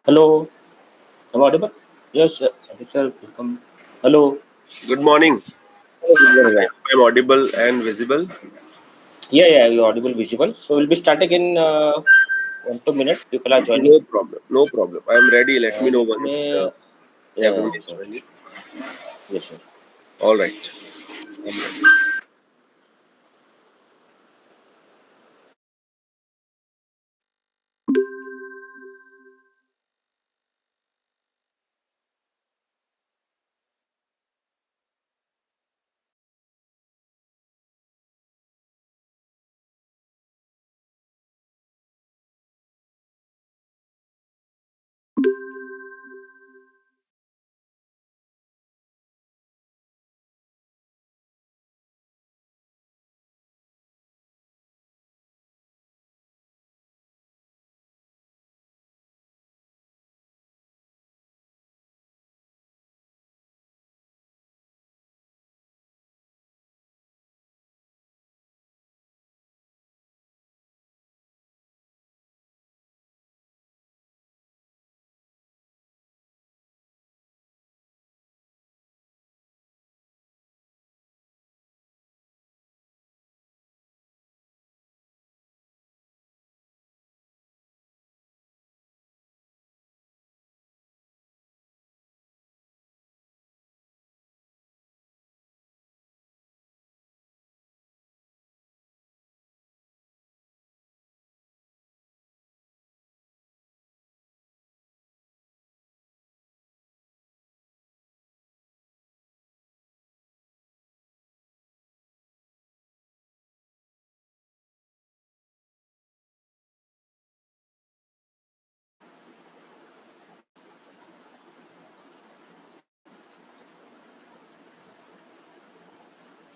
Hello, am I audible? Yes, Hardik sir, welcome. Hello. Good morning. Hello, good morning. Yeah, I'm audible and visible. yeah, you're audible, visible. So we'll be starting in 1 2 minutes. People are joining. No problem. No problem. I am ready. Let me know Let once me, everyone yeah, is sure, joining. yes, sir. All right. I'm ready.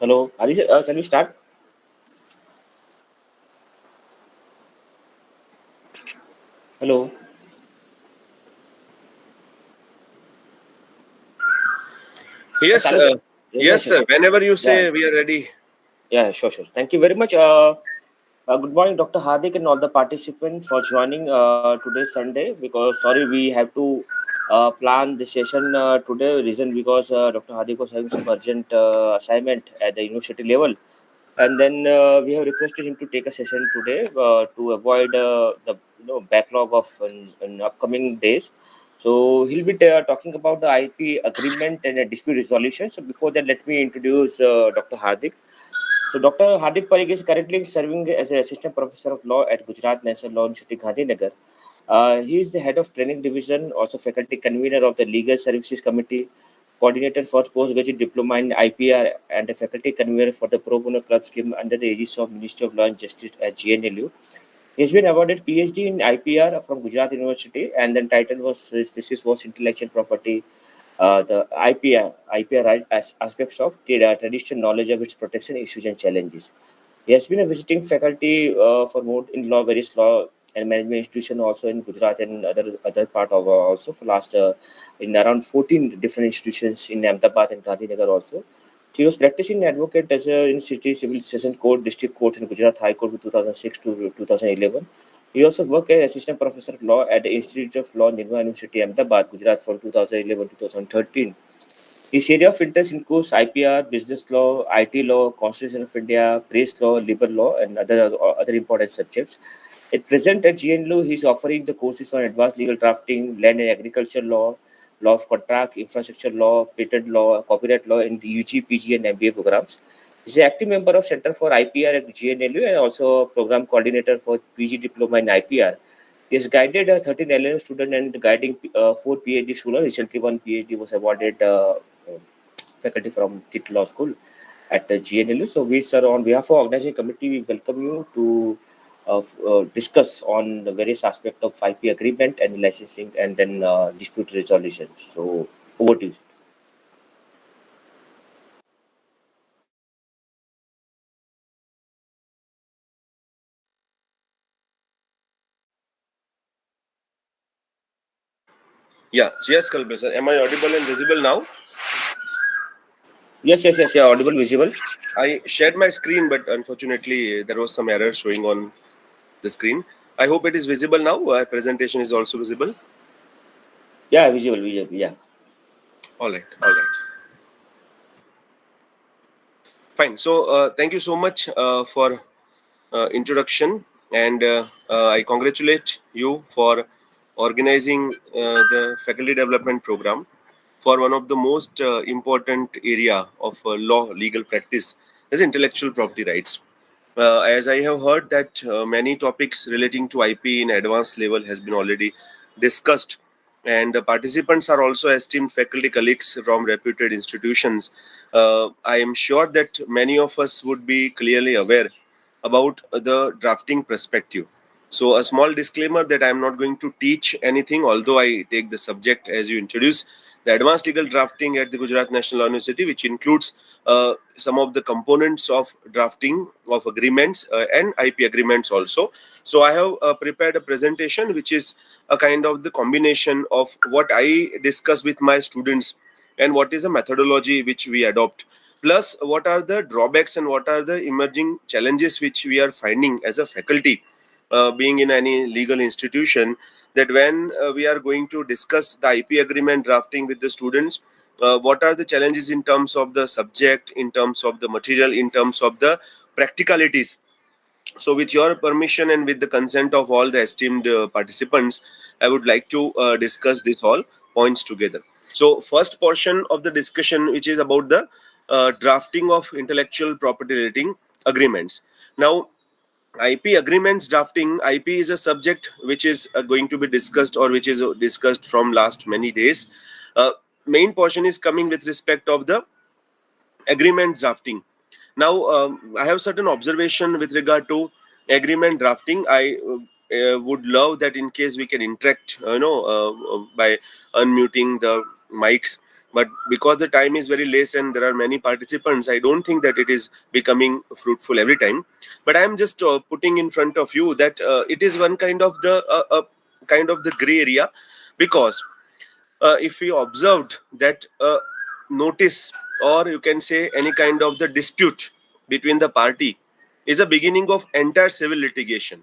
Hello, shall we start? Hello. Yes, Chalu kar. Yes, yes, yes, yes. sir. Whenever you Yeah, say we are ready. yeah, sure, sure. Thank you very much. Good morning, Dr. Hardik, and all the participants for joining today Sunday. Because sorry, we have to plan the session today. Reason because Dr. Hardik was having some urgent assignment at the university level, and then we have requested him to take a session today to avoid the backlog of in upcoming days. So he'll be talking about the IP agreement and dispute resolution. So before that, let me introduce Dr. Hardik. So Dr. Hardik Parikh is currently serving as an assistant professor of law at Gujarat National Law University, Gandhinagar. He is the head of training division, also faculty convener of the Legal Services Committee, coordinator for postgraduate diploma in IPR, and a faculty convener for the Pro Bono Club scheme under the aegis of Ministry of Law and Justice at GNLU. He's been awarded PhD in IPR from Gujarat University, and then title was his thesis was intellectual property, the IPR right aspects of the traditional knowledge of its protection issues and challenges. He has been a visiting faculty for more in law, various law and management institution also in Gujarat and other part of also for last in around 14 different institutions in Ahmedabad and Gandhinagar also. He was practicing advocate as a in city civil session court, district court in Gujarat High Court from 2006 to 2011. He also worked as assistant professor of law at the Institute of Law, Nirma University, Ahmedabad, Gujarat from 2011 to 2013. His area of interest includes IPR, business law, IT law, Constitution of India, press law, labor law, and other important subjects. At present at GNLU, he is offering the courses on advanced legal drafting, land and agriculture law, law of contract, infrastructure law, patent law, copyright law, and UG, PG, and MBA programs. He is an active member of Center for IPR at GNLU and also program coordinator for PG diploma in IPR. He has guided 13 LLM students and guiding 4 PhD students. Recently, one PhD was awarded faculty from KIT Law School at the GNLU. So, we, sir, on behalf of organizing committee, we welcome you to discuss on the various aspects of 5P agreement and licensing and then dispute resolution. So, over to you. Yeah. Yes, Kalpesh, sir. Am I audible and visible now? Yes, yes, yes, yeah, audible, visible. I shared my screen, but unfortunately there was some error showing on the screen. I hope it is visible now. Presentation is also visible. Yeah, visual, visual. Yeah. All right, all right. Fine. So, thank you so much for introduction, and I congratulate you for organizing the faculty development program for one of the most important area of law legal practice is intellectual property rights. As I have heard that many topics relating to IP in advanced level has been already discussed, and the participants are also esteemed faculty colleagues from reputed institutions. I am sure that many of us would be clearly aware about the drafting perspective. So, a small disclaimer that I am not going to teach anything, although I take the subject as you introduce the advanced legal drafting at the Gujarat National Law University, which includes some of the components of drafting of agreements and IP agreements also. So, I have prepared a presentation which is a kind of the combination of what I discuss with my students and what is the methodology which we adopt, plus what are the drawbacks and what are the emerging challenges which we are finding as a faculty being in any legal institution, that when we are going to discuss the IP agreement drafting with the students, what are the challenges in terms of the subject, in terms of the material, in terms of the practicalities. So, with your permission and with the consent of all the esteemed participants, I would like to discuss this all points together. So, first portion of the discussion, which is about the drafting of intellectual property relating agreements. Now, IP agreements drafting. IP is a subject which is going to be discussed, or which is discussed from last many days. Uh, Main portion is coming with respect of the agreement drafting. Now, I have certain observation with regard to agreement drafting. I would love that in case we can interact, by unmuting the mics. But because the time is very less and there are many participants, I don't think that it is becoming fruitful every time. But I am just putting in front of you that it is one kind of the gray area, because if we observed that notice, or you can say any kind of the dispute between the party, is a beginning of entire civil litigation,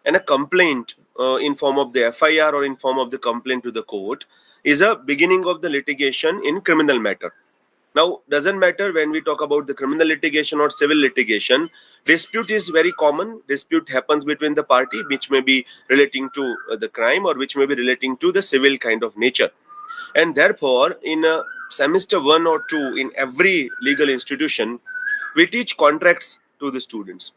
and a complaint in form of the FIR or in form of the complaint to the court is a beginning of the litigation in criminal matter. Now, doesn't matter when we talk about the criminal litigation or civil litigation, dispute is very common. Dispute happens between the party, which may be relating to the crime, or which may be relating to the civil kind of nature. And therefore, in semester 1 or 2 in every legal institution, we teach contracts to the students.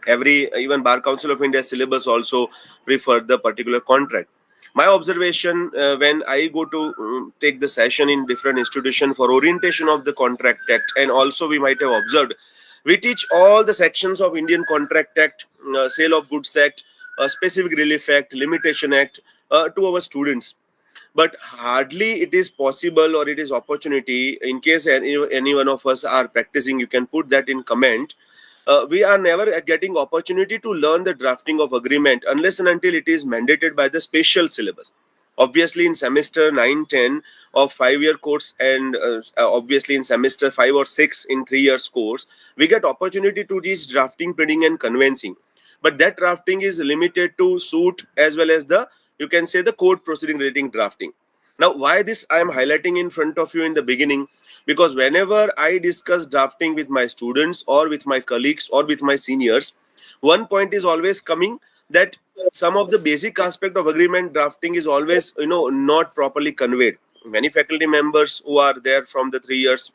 Every, even Bar Council of India syllabus also prefer the particular contract. My observation, when I go to take the session in different institution for orientation of the contract act, and also we might have observed, we teach all the sections of Indian Contract Act, Sale of Goods Act, Specific Relief Act, Limitation Act, to our students. But hardly it is possible, or it is opportunity, in case any one of us are practicing, you can put that in comment. We are never getting opportunity to learn the drafting of agreement unless and until it is mandated by the special syllabus. Obviously in semester 9, 10 of 5-year course, and obviously in semester 5 or 6 in 3 years course, we get opportunity to teach drafting, pleading and conveyancing. But that drafting is limited to suit, as well as the, you can say, the court proceeding relating drafting. Now, why this I am highlighting in front of you in the beginning? Because whenever I discuss drafting with my students, or with my colleagues, or with my seniors, one point is always coming, that some of the basic aspect of agreement drafting is always, not properly conveyed. Many faculty members who are there from the 3 years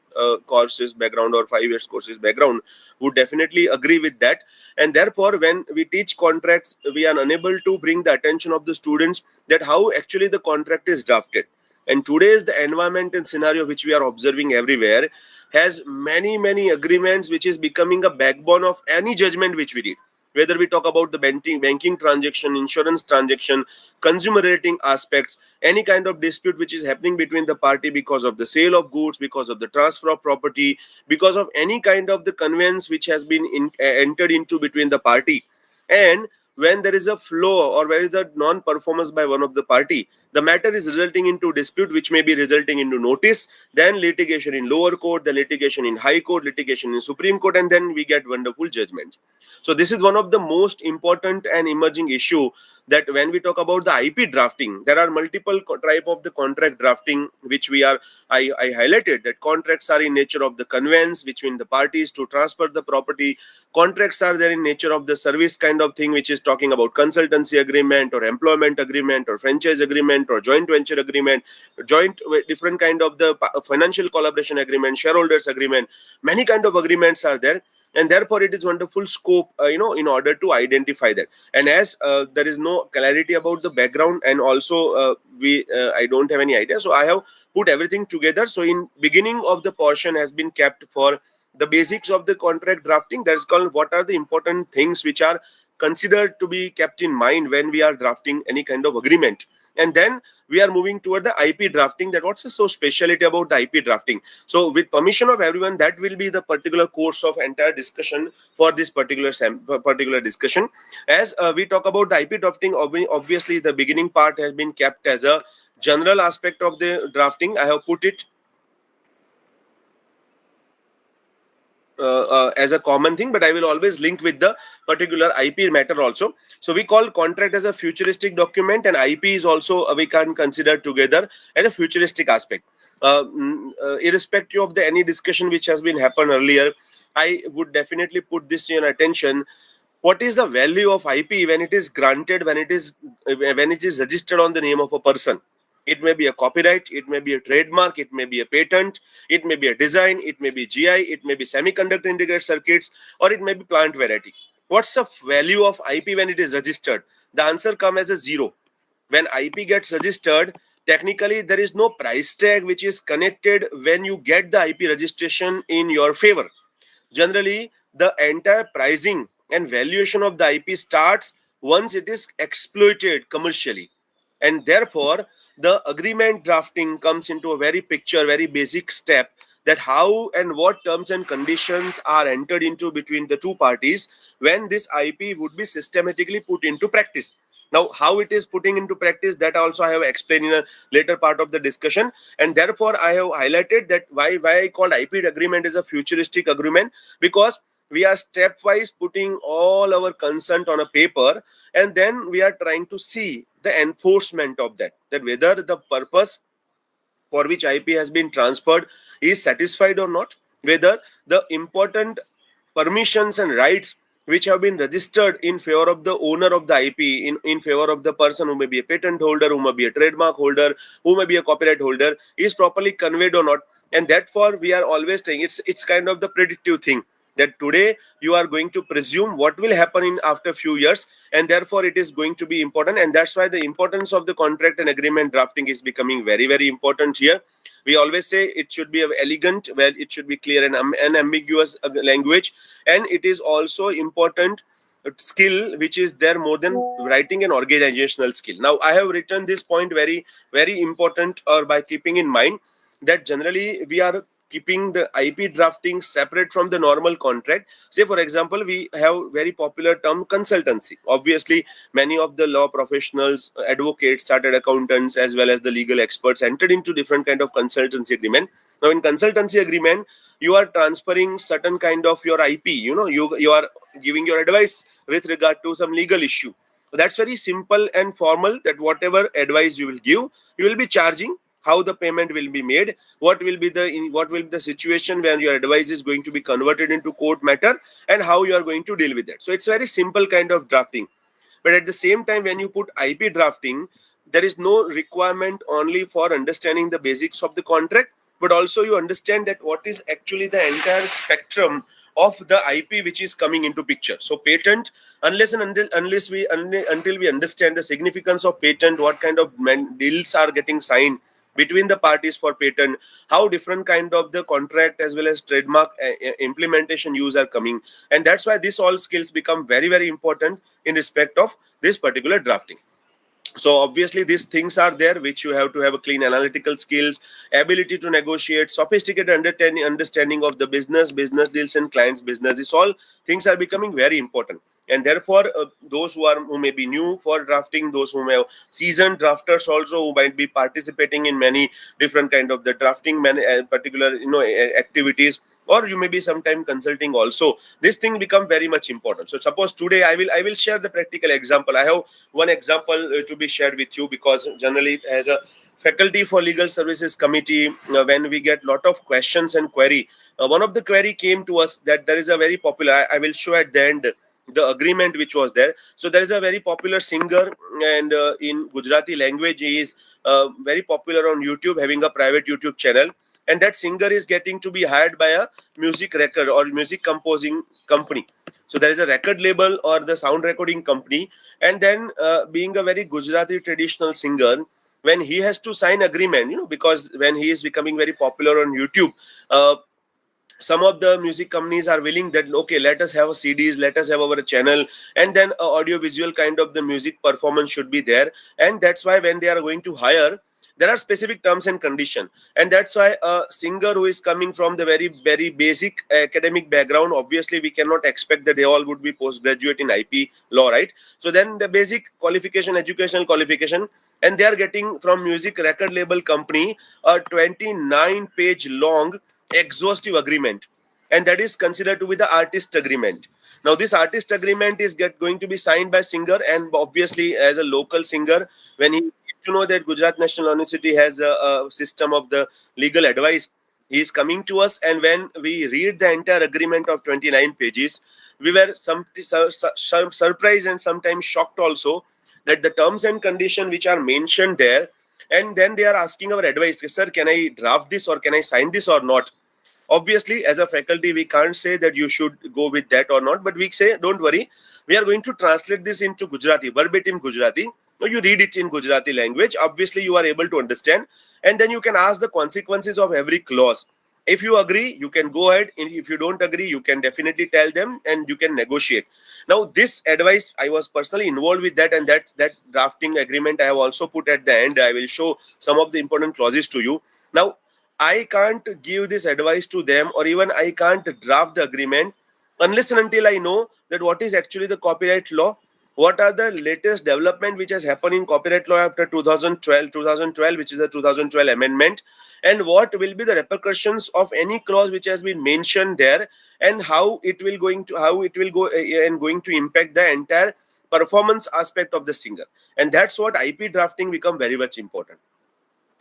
courses background or 5 years courses background would definitely agree with that. And therefore, when we teach contracts, we are unable to bring the attention of the students that how actually the contract is drafted. And today's the environment and scenario which we are observing everywhere has many agreements, which is becoming a backbone of any judgment which we read. Whether we talk about the banking transaction, insurance transaction, consumer rating aspects, any kind of dispute which is happening between the party because of the sale of goods, because of the transfer of property, because of any kind of the conveyance which has been entered into between the party, and when there is a flaw or where is a non-performance by one of the party, the matter is resulting into dispute, which may be resulting into notice, then litigation in lower court, then litigation in high court, litigation in Supreme Court, and then we get wonderful judgments. So this is one of the most important and emerging issue, that when we talk about the IP drafting, there are multiple type of the contract drafting, which I highlighted, that contracts are in nature of the conveyance between the parties to transfer the property. Contracts are there in nature of the service kind of thing, which is talking about consultancy agreement or employment agreement or franchise agreement or joint venture agreement, joint different kind of the financial collaboration agreement, shareholders agreement. Many kind of agreements are there, and therefore it is wonderful scope in order to identify that. And as there is no clarity about the background, and also I don't have any idea, so I have put everything together. So in beginning of the portion has been kept for the basics of the contract drafting. That's called what are the important things which are considered to be kept in mind when we are drafting any kind of agreement. And then we are moving toward the IP drafting, that what's so speciality about the IP drafting. So with permission of everyone, that will be the particular course of entire discussion for this particular discussion. As we talk about the IP drafting, obviously the beginning part has been kept as a general aspect of the drafting. I have put it as a common thing, but I will always link with the particular IP matter also. So we call contract as a futuristic document, and IP is also we can consider together as a futuristic aspect. Irrespective of the any discussion which has been happened earlier, I would definitely put this in attention. What is the value of IP when it is granted, when it is registered on the name of a person? It may be a copyright, it may be a trademark, it may be a patent, it may be a design, it may be GI, it may be semiconductor integrated circuits, or it may be plant variety. What's the value of IP when it is registered? The answer comes as a zero. When IP gets registered, technically there is no price tag which is connected when you get the IP registration in your favor. Generally, the entire pricing and valuation of the IP starts once it is exploited commercially. And therefore, the agreement drafting comes into a very basic step, that how and what terms and conditions are entered into between the two parties when this IP would be systematically put into practice. Now, how it is putting into practice, that also I have explained in a later part of the discussion. And therefore, I have highlighted that why I called IP agreement is a futuristic agreement, because we are stepwise putting all our consent on a paper, and then we are trying to see the enforcement of that whether the purpose for which IP has been transferred is satisfied or not, whether the important permissions and rights which have been registered in favor of the owner of the IP, in favor of the person who may be a patent holder, who may be a trademark holder, who may be a copyright holder, is properly conveyed or not. And therefore, we are always saying it's kind of the predictive thing, that today you are going to presume what will happen in after few years, and therefore it is going to be important. And that's why the importance of the contract and agreement drafting is becoming very important here. We always say it should be elegant, well, it should be clear and unambiguous language, and it is also important skill which is there more than writing an organizational skill. Now, I have written this point very important, or by keeping in mind that generally we are keeping the IP drafting separate from the normal contract. Say, for example, we have very popular term consultancy. Obviously, many of the law professionals, advocates, chartered accountants, as well as the legal experts entered into different kind of consultancy agreement. Now, in consultancy agreement, you are transferring certain kind of your IP. You are giving your advice with regard to some legal issue. So that's very simple and formal, that whatever advice you will give, you will be charging. How the payment will be made, what will be the situation when your advice is going to be converted into court matter, and how you are going to deal with that. So it's very simple kind of drafting. But at the same time, when you put IP drafting, there is no requirement only for understanding the basics of the contract, but also you understand that what is actually the entire spectrum of the IP which is coming into picture. So patent, until we understand the significance of patent, what kind of deals are getting signed between the parties for patent, how different kind of the contract as well as trademark implementation use are coming. And that's why these all skills become very important in respect of this particular drafting. So obviously these things are there which you have to have a clean analytical skills, ability to negotiate, sophisticated understanding of the business deals and clients business. These all things are becoming very important. And therefore, those who may be new for drafting, those who may have seasoned drafters also, who might be participating in many different kind of the drafting particular activities, or you may be sometime consulting also, this thing become very much important. So suppose today I will share the practical example. I have one example to be shared with you, because generally as a faculty for legal services committee, when we get lot of questions and query, one of the query came to us that there is a very popular, I will show at the end the agreement which was there. So there is a very popular singer, and in Gujarati language, he is very popular on YouTube, having a private YouTube channel. And that singer is getting to be hired by a music record or music composing company. So there is a record label or the sound recording company. And then being a very Gujarati traditional singer, when he has to sign agreement, because when he is becoming very popular on YouTube, some of the music companies are willing that, okay, let us have a CDs, let us have our channel, and then audio visual kind of the music performance should be there. And that's why when they are going to hire, there are specific terms and condition. And that's why a singer who is coming from the very, very basic academic background, obviously we cannot expect that they all would be postgraduate in IP law, right? So then the basic qualification, educational qualification, and they are getting from music record label company a 29-page long exhaustive agreement, and that is considered to be the artist agreement. Now this artist agreement is going to be signed by singer, and obviously as a local singer, when he gets to know that Gujarat National University has a system of the legal advice, he is coming to us. And when we read the entire agreement of 29 pages, we were surprised and sometimes shocked also, that the terms and conditions which are mentioned there, and then they are asking our advice, sir, can I draft this or can I sign this or not? Obviously, as a faculty, we can't say that you should go with that or not, but we say, don't worry, we are going to translate this into Gujarati, verbatim Gujarati. Now you read it in Gujarati language. Obviously, you are able to understand, and then you can ask the consequences of every clause. If you agree, you can go ahead. And if you don't agree, you can definitely tell them and you can negotiate. Now, this advice, I was personally involved with that, and that drafting agreement I have also put at the end. I will show some of the important clauses to you. Now, I can't give this advice to them, or even I can't draft the agreement unless and until I know that what is actually the copyright law, what are the latest development which has happened in copyright law after 2012, which is the 2012 amendment, and what will be the repercussions of any clause which has been mentioned there, and how it will go and going to impact the entire performance aspect of the singer. And that's what IP drafting become very much important.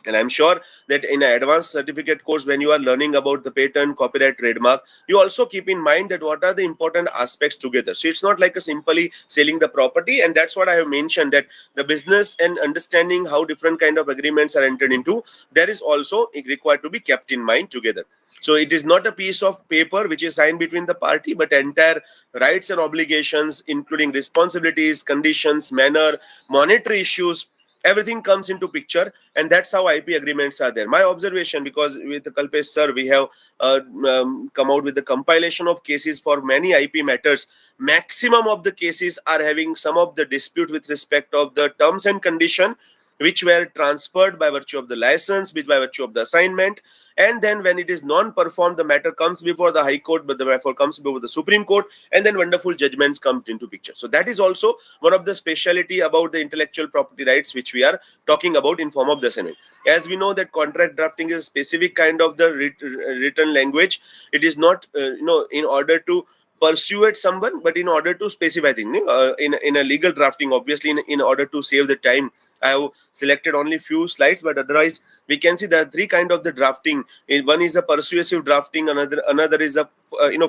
And I'm sure that in an advanced certificate course, when you are learning about the patent, copyright, trademark, you also keep in mind that what are the important aspects together. So it's not like a simply selling the property. And that's what I have mentioned, that the business and understanding how different kind of agreements are entered into, there is also required to be kept in mind together. So it is not a piece of paper which is signed between the party, but entire rights and obligations, including responsibilities, conditions, manner, monetary issues, everything comes into picture. And that's how IP agreements are there. My observation, because with Kalpesh sir, we have come out with the compilation of cases for many IP matters. Maximum of the cases are having some of the dispute with respect of the terms and condition, which were transferred by virtue of the license, which by virtue of the assignment. And then when it is non-performed, the matter comes before the High Court, but the matter comes before the Supreme Court, and then wonderful judgments come into picture. So that is also one of the speciality about the intellectual property rights which we are talking about in form of the assignment. As we know that contract drafting is a specific kind of the written language. It is not, in order to persuade someone, but in order to specify things. In a legal drafting, obviously, in order to save the time, I have selected only few slides, but otherwise we can see there are three kind of the drafting. One is the persuasive drafting, another is the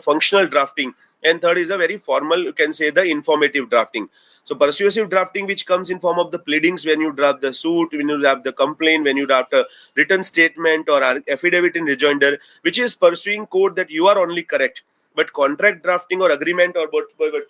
functional drafting, and third is a very formal, you can say, the informative drafting. So persuasive drafting, which comes in form of the pleadings, when you draft the suit, when you draft the complaint, when you draft a written statement or affidavit in rejoinder, which is pursuing court that you are only correct. But contract drafting or agreement, or by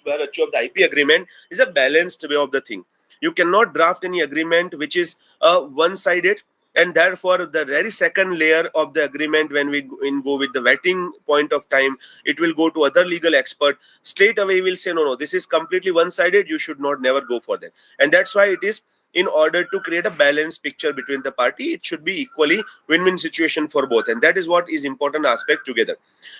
virtue of the IP agreement, is a balanced way of the thing. You cannot draft any agreement which is one-sided, and therefore the very second layer of the agreement, when we go with the vetting point of time, it will go to other legal expert. Straight away will say, no, this is completely one-sided, you should not never go for that. And that's why it is, in order to create a balanced picture between the party, it should be equally win-win situation for both. And that is what is important aspect together.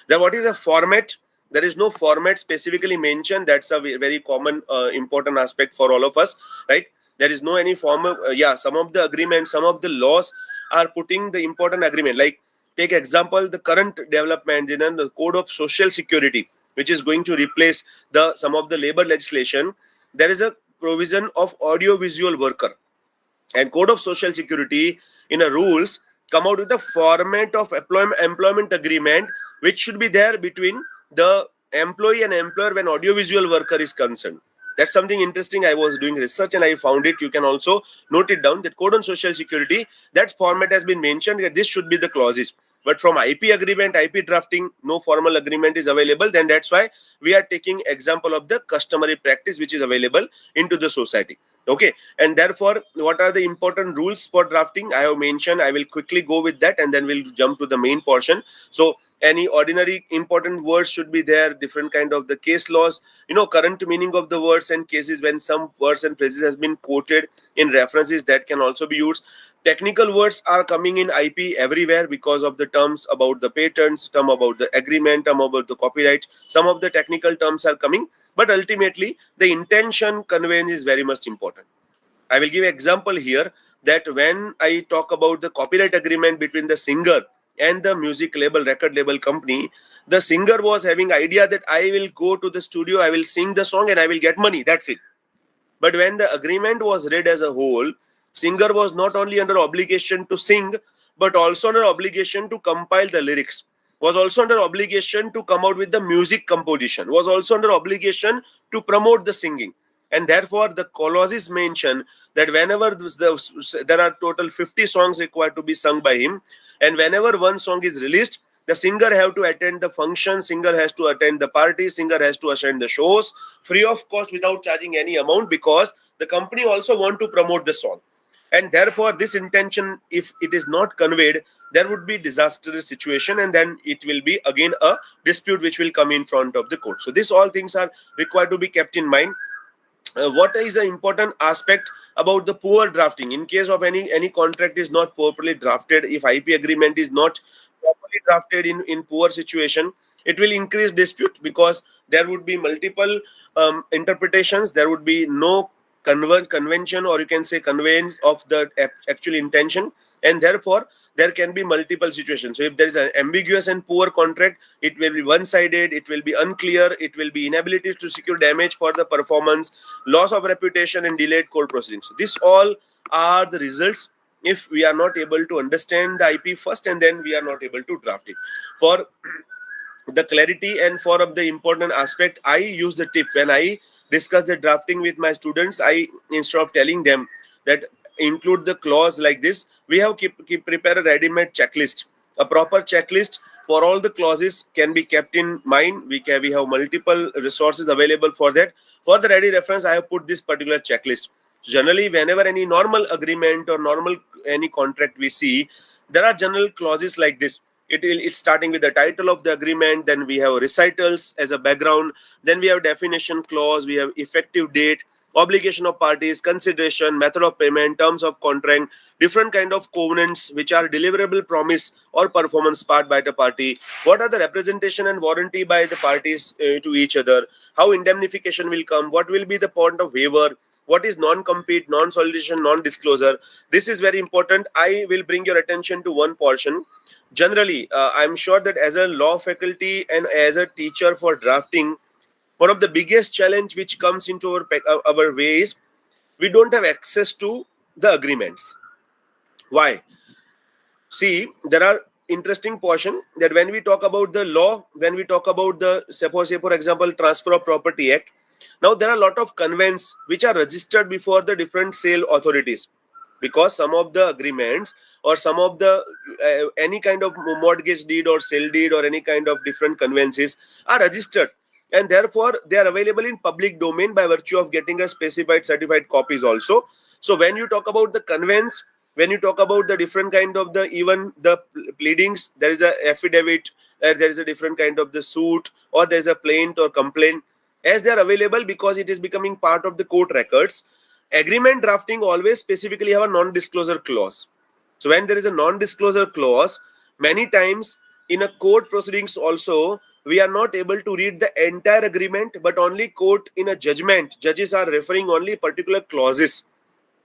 Then what is the format? There is no format specifically mentioned. That's a very common important aspect for all of us, right? There is no any form of some of the agreements, some of the laws are putting the important agreement. Like, take example, the current development in the code of social security, which is going to replace the some of the labor legislation. There is a provision of audio visual worker, and code of social security in a rules come out with the format of employment agreement, which should be there between the employee and employer when audiovisual worker is concerned. That's something interesting. I was doing research and I found it. You can also note it down, that code on social security, that format has been mentioned, that this should be the clauses. But from IP agreement, IP drafting, no formal agreement is available. Then that's why we are taking example of the customary practice which is available into the society. Okay, and therefore, what are the important rules for drafting? I have mentioned. I will quickly go with that, and then we'll jump to the main portion. So, any ordinary important words should be there. Different kind of the case laws. Current meaning of the words and cases, when some words and phrases has been quoted in references, that can also be used. Technical words are coming in IP everywhere because of the terms about the patents, term about the agreement, term about the copyright. Some of the technical terms are coming, but ultimately the intention conveyance is very much important. I will give an example here, that when I talk about the copyright agreement between the singer and the music label, record label company, the singer was having idea that I will go to the studio, I will sing the song and I will get money. That's it. But when the agreement was read as a whole, singer was not only under obligation to sing, but also under obligation to compile the lyrics, was also under obligation to come out with the music composition, was also under obligation to promote the singing. And therefore, the clauses mention that whenever there are total 50 songs required to be sung by him, and whenever one song is released, the singer have to attend the function, singer has to attend the party, singer has to attend the shows free of cost without charging any amount, because the company also want to promote the song. And therefore, this intention, if it is not conveyed, there would be disastrous situation, and then it will be again a dispute which will come in front of the court. So these all things are required to be kept in mind. What is the important aspect about the poor drafting? In case of any contract is not properly drafted, if IP agreement is not properly drafted in poor situation, it will increase dispute, because there would be multiple interpretations. There would be no convention, or you can say conveyance of the actual intention, and therefore there can be multiple situations. So if there is an ambiguous and poor contract, it will be one-sided, it will be unclear, it will be inability to secure damage for the performance, loss of reputation, and delayed court proceedings. So this all are the results if we are not able to understand the IP first, and then we are not able to draft it. For the clarity and for the important aspect, I use the tip when I discuss the drafting with my students. I, instead of telling them that include the clause like this, we have keep prepare a ready-made checklist. A proper checklist for all the clauses can be kept in mind. We have multiple resources available for that. For the ready reference, I have put this particular checklist. Generally, whenever any normal agreement or normal any contract we see, there are general clauses like this. It's starting with the title of the agreement, then we have recitals as a background, then we have definition clause, we have effective date, obligation of parties, consideration, method of payment, terms of contract, different kind of covenants which are deliverable promise or performance part by the party, what are the representation and warranty by the parties to each other, how indemnification will come, what will be the point of waiver, what is non-compete, non-solicitation, non-disclosure. This is very important. I will bring your attention to one portion. Generally, I'm sure that as a law faculty and as a teacher for drafting, one of the biggest challenge which comes into our way is we don't have access to the agreements. Why? See, there are interesting portion that when we talk about the law, when we talk about the, suppose, say for example, Transfer of Property Act, now there are a lot of conveyances which are registered before the different sale authorities, because some of the agreements or some of the any kind of mortgage deed or sale deed or any kind of different conveyances are registered, and therefore they are available in public domain by virtue of getting a specified certified copies also. So when you talk about the conveyance, when you talk about the different kind of the even the pleadings, there is a affidavit, there is a different kind of the suit, or there is a plaint or complaint, as they are available because it is becoming part of the court records. Agreement drafting always specifically have a non-disclosure clause. So when there is a non-disclosure clause, many times in a court proceedings also, we are not able to read the entire agreement, but only court in a judgment, judges are referring only particular clauses.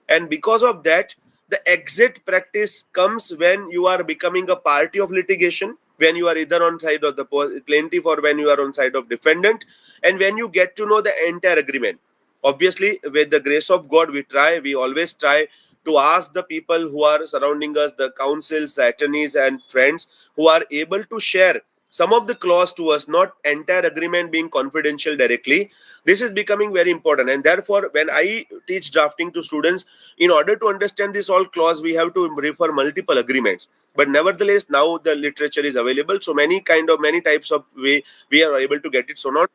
And because of that, the exit practice comes when you are becoming a party of litigation, when you are either on side of the plaintiff or when you are on side of defendant, and when you get to know the entire agreement. Obviously, with the grace of God, we always try to ask the people who are surrounding us, the counsels, the attorneys and friends who are able to share some of the clause to us, not entire agreement being confidential directly. This is becoming very important, and therefore when I teach drafting to students, in order to understand this all clause, we have to refer multiple agreements. But nevertheless, now the literature is available, so many types of way we are able to get it. So not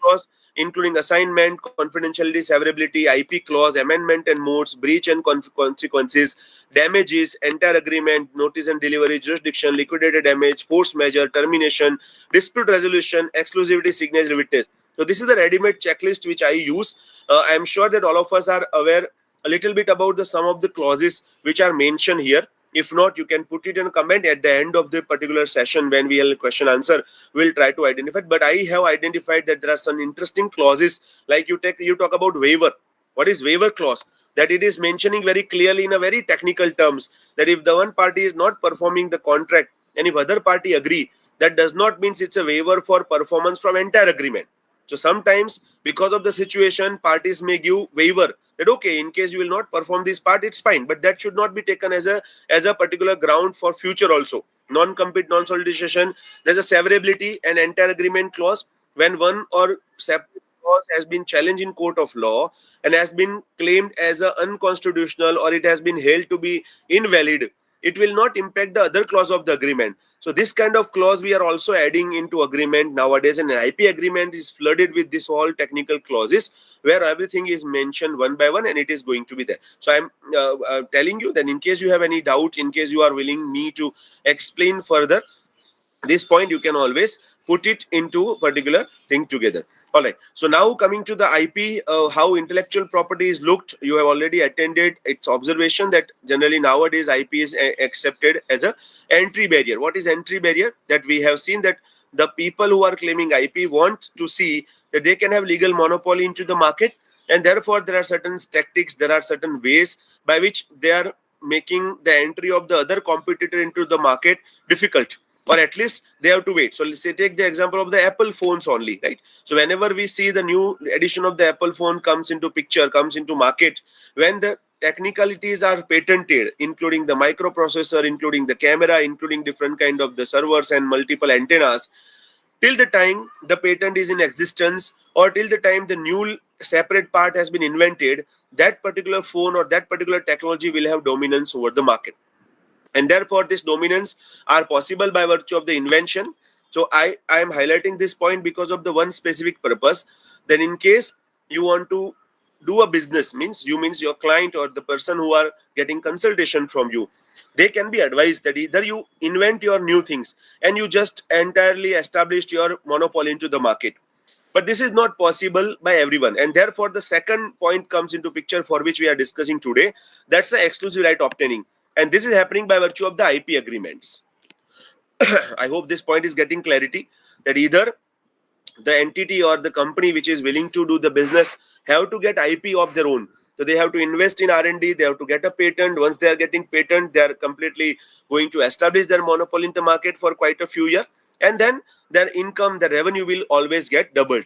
clause including assignment, confidentiality, severability, IP clause, amendment and modes, breach and consequences, damages, entire agreement, notice and delivery, jurisdiction, liquidated damage, force measure, termination, dispute resolution, exclusivity, signature, witness. So this is the ready-made checklist which I use. I am sure that all of us are aware a little bit about the some of the clauses which are mentioned here. If not, you can put it in a comment at the end of the particular session when we will question answer. We'll try to identify it. But I have identified that there are some interesting clauses, like you talk about waiver. What is waiver clause? That it is mentioning very clearly in a very technical terms that if the one party is not performing the contract and if other party agree, that does not mean it's a waiver for performance from entire agreement. So sometimes because of the situation, parties may give waiver that okay, in case you will not perform this part, it's fine, but that should not be taken as a particular ground for future also. Non-compete, non-solicitation, there's a severability and entire agreement clause. When one or separate clause has been challenged in court of law and has been claimed as a unconstitutional or it has been held to be invalid, it will not impact the other clause of the agreement. So this kind of clause we are also adding into agreement nowadays, and an IP agreement is flooded with this all technical clauses where everything is mentioned one by one and it is going to be there. So I'm telling you that in case you have any doubt, in case you are willing me to explain further this point, you can always put it into a particular thing together. All right, so now coming to the IP, how intellectual property is looked, you have already attended its observation that generally nowadays IP is accepted as a entry barrier. What is entry barrier? That we have seen that the people who are claiming IP want to see that they can have legal monopoly into the market, and therefore there are certain tactics, there are certain ways by which they are making the entry of the other competitor into the market difficult, or at least they have to wait. So let's say take the example of the Apple phones only, right? So whenever we see the new edition of the Apple phone comes into picture, comes into market, when the technicalities are patented, including the microprocessor, including the camera, including different kind of the servers and multiple antennas, till the time the patent is in existence or till the time the new separate part has been invented, that particular phone or that particular technology will have dominance over the market. And therefore this dominance are possible by virtue of the invention. So I am highlighting this point because of the one specific purpose. Then in case you want to do a business, means your client or the person who are getting consultation from you, they can be advised that either you invent your new things and you just entirely established your monopoly into the market, but this is not possible by everyone. And therefore the second point comes into picture for which we are discussing today. That's the exclusive right obtaining, and this is happening by virtue of the IP agreements. I hope this point is getting clarity, that either the entity or the company which is willing to do the business have to get IP of their own. So they have to invest in R&D, they have to get a patent. Once they are getting patent, they are completely going to establish their monopoly in the market for quite a few years, and then their income, their revenue will always get doubled.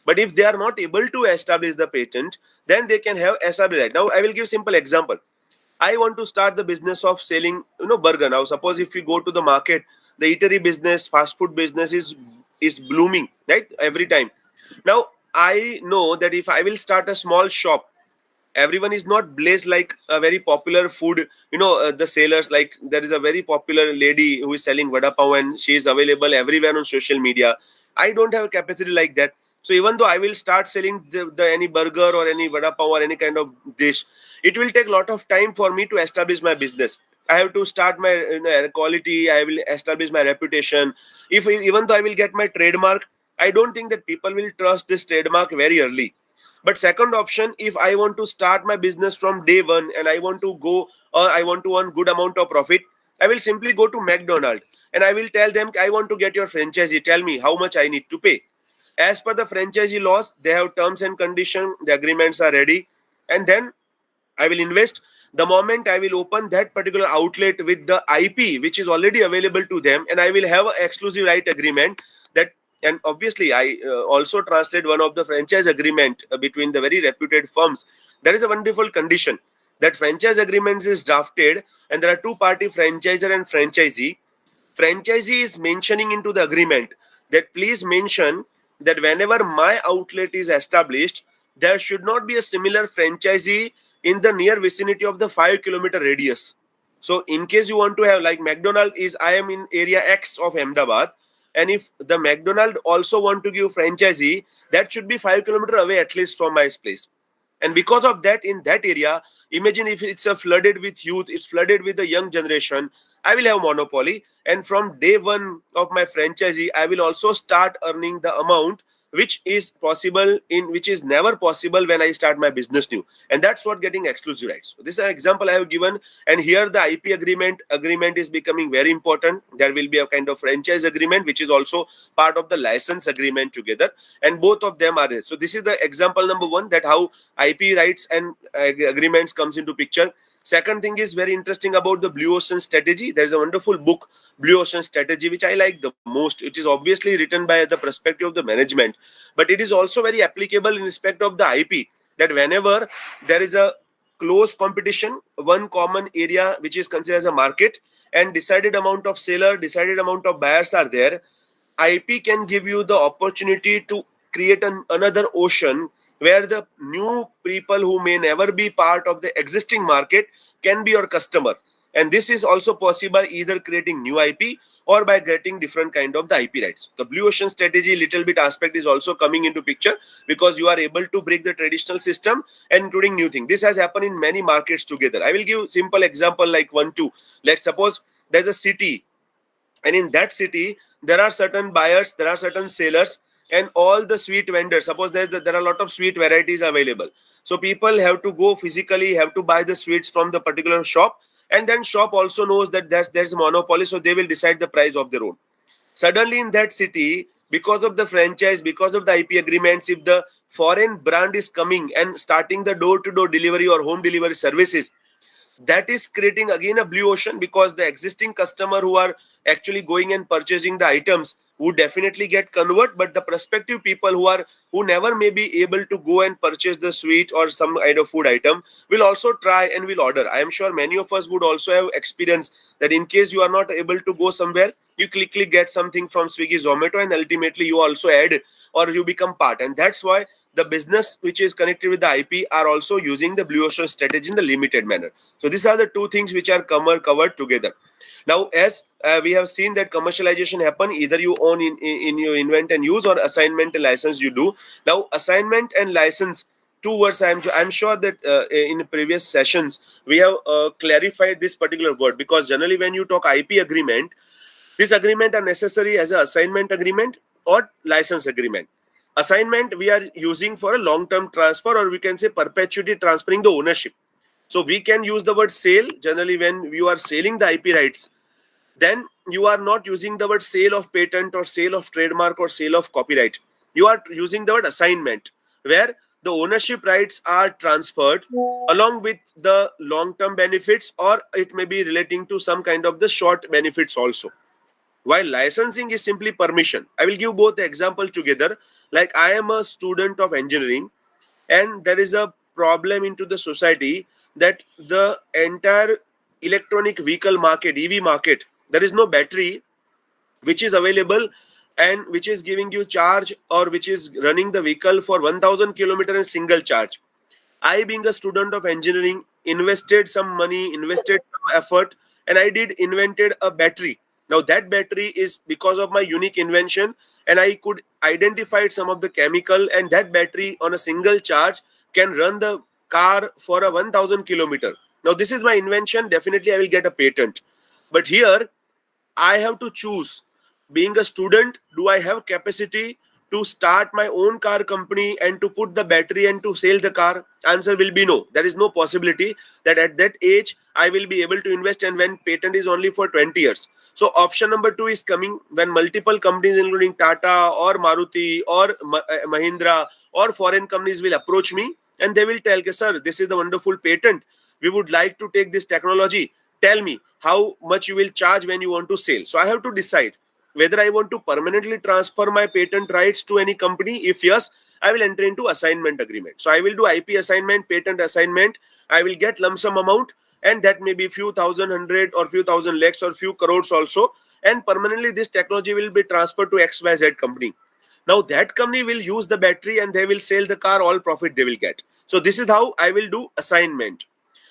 But if they are not able to establish the patent, then they can have established. Now I will give simple example. I want to start the business of selling, burger. Now, suppose if you go to the market, the eatery business, fast food business is blooming, right? Every time. Now, I know that if I will start a small shop, everyone is not blessed like a very popular food. The sellers, like there is a very popular lady who is selling vada pav and she is available everywhere on social media. I don't have a capacity like that. So even though I will start selling the any burger or any vada pav or any kind of dish, it will take a lot of time for me to establish my business. I have to start my quality. I will establish my reputation. If even though I will get my trademark, I don't think that people will trust this trademark very early. But second option, if I want to start my business from day one and I want to go, or I want to earn good amount of profit, I will simply go to McDonald's and I will tell them, I want to get your franchisee. Tell me how much I need to pay. As per the franchisee laws, they have terms and conditions, the agreements are ready, and then I will invest. The moment I will open that particular outlet with the IP which is already available to them, and I will have an exclusive right agreement that, and obviously I also translate one of the franchise agreement between the very reputed firms. There is a wonderful condition that franchise agreements is drafted, and there are two party, franchisor and franchisee. Franchisee is mentioning into the agreement that please mention that whenever my outlet is established, there should not be a similar franchisee in the near vicinity of the 5 kilometer radius. So in case you want to have, like McDonald is, I am in area X of Ahmedabad, and if the McDonald also want to give franchisee, that should be 5 kilometer away at least from my place. And because of that, in that area, imagine if it's a flooded with youth, it's flooded with the young generation, I will have monopoly. And from day one of my franchisee, I will also start earning the amount which is possible in, which is never possible when I start my business new. And that's what getting exclusive rights. So this is an example I have given. And here the IP agreement is becoming very important. There will be a kind of franchise agreement which is also part of the license agreement together, and both of them are there. So this is the example number one, that how IP rights and agreements comes into picture. Second thing is very interesting about the blue ocean strategy. There is a wonderful book, Blue Ocean Strategy, which I like the most. It is obviously written by the perspective of the management, but it is also very applicable in respect of the IP, that whenever there is a close competition, one common area which is considered as a market, and decided amount of seller, decided amount of buyers are there, IP can give you the opportunity to create another ocean where the new people who may never be part of the existing market can be your customer. And this is also possible either creating new IP or by getting different kind of the IP rights. The blue ocean strategy little bit aspect is also coming into picture, because you are able to break the traditional system and including new thing. This has happened in many markets together. I will give simple example like one, two. Let's suppose there's a city, and in that city there are certain buyers, there are certain sellers, and all the sweet vendors. Suppose there are a lot of sweet varieties available, so people have to go physically, have to buy the sweets from the particular shop, and then shop also knows that there's a monopoly, so they will decide the price of their own. Suddenly in that city, because of the franchise, because of the IP agreements, if the foreign brand is coming and starting the door to door delivery or home delivery services, that is creating again a blue ocean, because the existing customer who are actually going and purchasing the items would definitely get convert, but the prospective people who never may be able to go and purchase the sweet or some kind of food item will also try and will order. I am sure many of us would also have experience that in case you are not able to go somewhere, you quickly get something from Swiggy, Zomato, and ultimately you also add or you become part. And that's why the business which is connected with the IP are also using the blue ocean strategy in the limited manner. So these are the two things which are covered together. Now, as we have seen that commercialization happen, either you own in your invent and use, or assignment and license you do. Now, assignment and license, two words. I'm sure that in previous sessions we have clarified this particular word, because generally when you talk IP agreement, this agreement are necessary as an assignment agreement or license agreement. Assignment we are using for a long-term transfer, or we can say perpetuity, transferring the ownership. So we can use the word sale. Generally, when you are selling the IP rights, then you are not using the word sale of patent or sale of trademark or sale of copyright. You are using the word assignment, where the ownership rights are transferred along with the long-term benefits, or it may be relating to some kind of the short benefits also. While licensing is simply permission. I will give both the example together. Like I am a student of engineering, and there is a problem into the society that the entire electronic vehicle market, EV market, there is no battery which is available and which is giving you charge, or which is running the vehicle for 1000 kilometer in single charge. I, being a student of engineering, invested some money, invested some effort, and I did invented a battery. Now that battery is because of my unique invention, and I could identify some of the chemical, and that battery on a single charge can run the car for a 1000 kilometer. Now this is my invention. Definitely, I will get a patent. But here I have to choose. Being a student, do I have capacity to start my own car company and to put the battery and to sell the car? Answer will be no. There is no possibility that at that age I will be able to invest, and when patent is only for 20 years. So option number 2 is coming when multiple companies including Tata or Maruti or Mahindra or foreign companies will approach me and they will tell, okay, sir, this is the wonderful patent. We would like to take this technology. Tell me how much you will charge when you want to sell. So I have to decide whether I want to permanently transfer my patent rights to any company. If yes, I will enter into assignment agreement. So I will do IP assignment, patent assignment. I will get lump sum amount, and that may be few thousand, hundred, or few thousand lakhs or few crores also. And permanently this technology will be transferred to XYZ company. Now that company will use the battery and they will sell the car, all profit they will get. So this is how I will do assignment.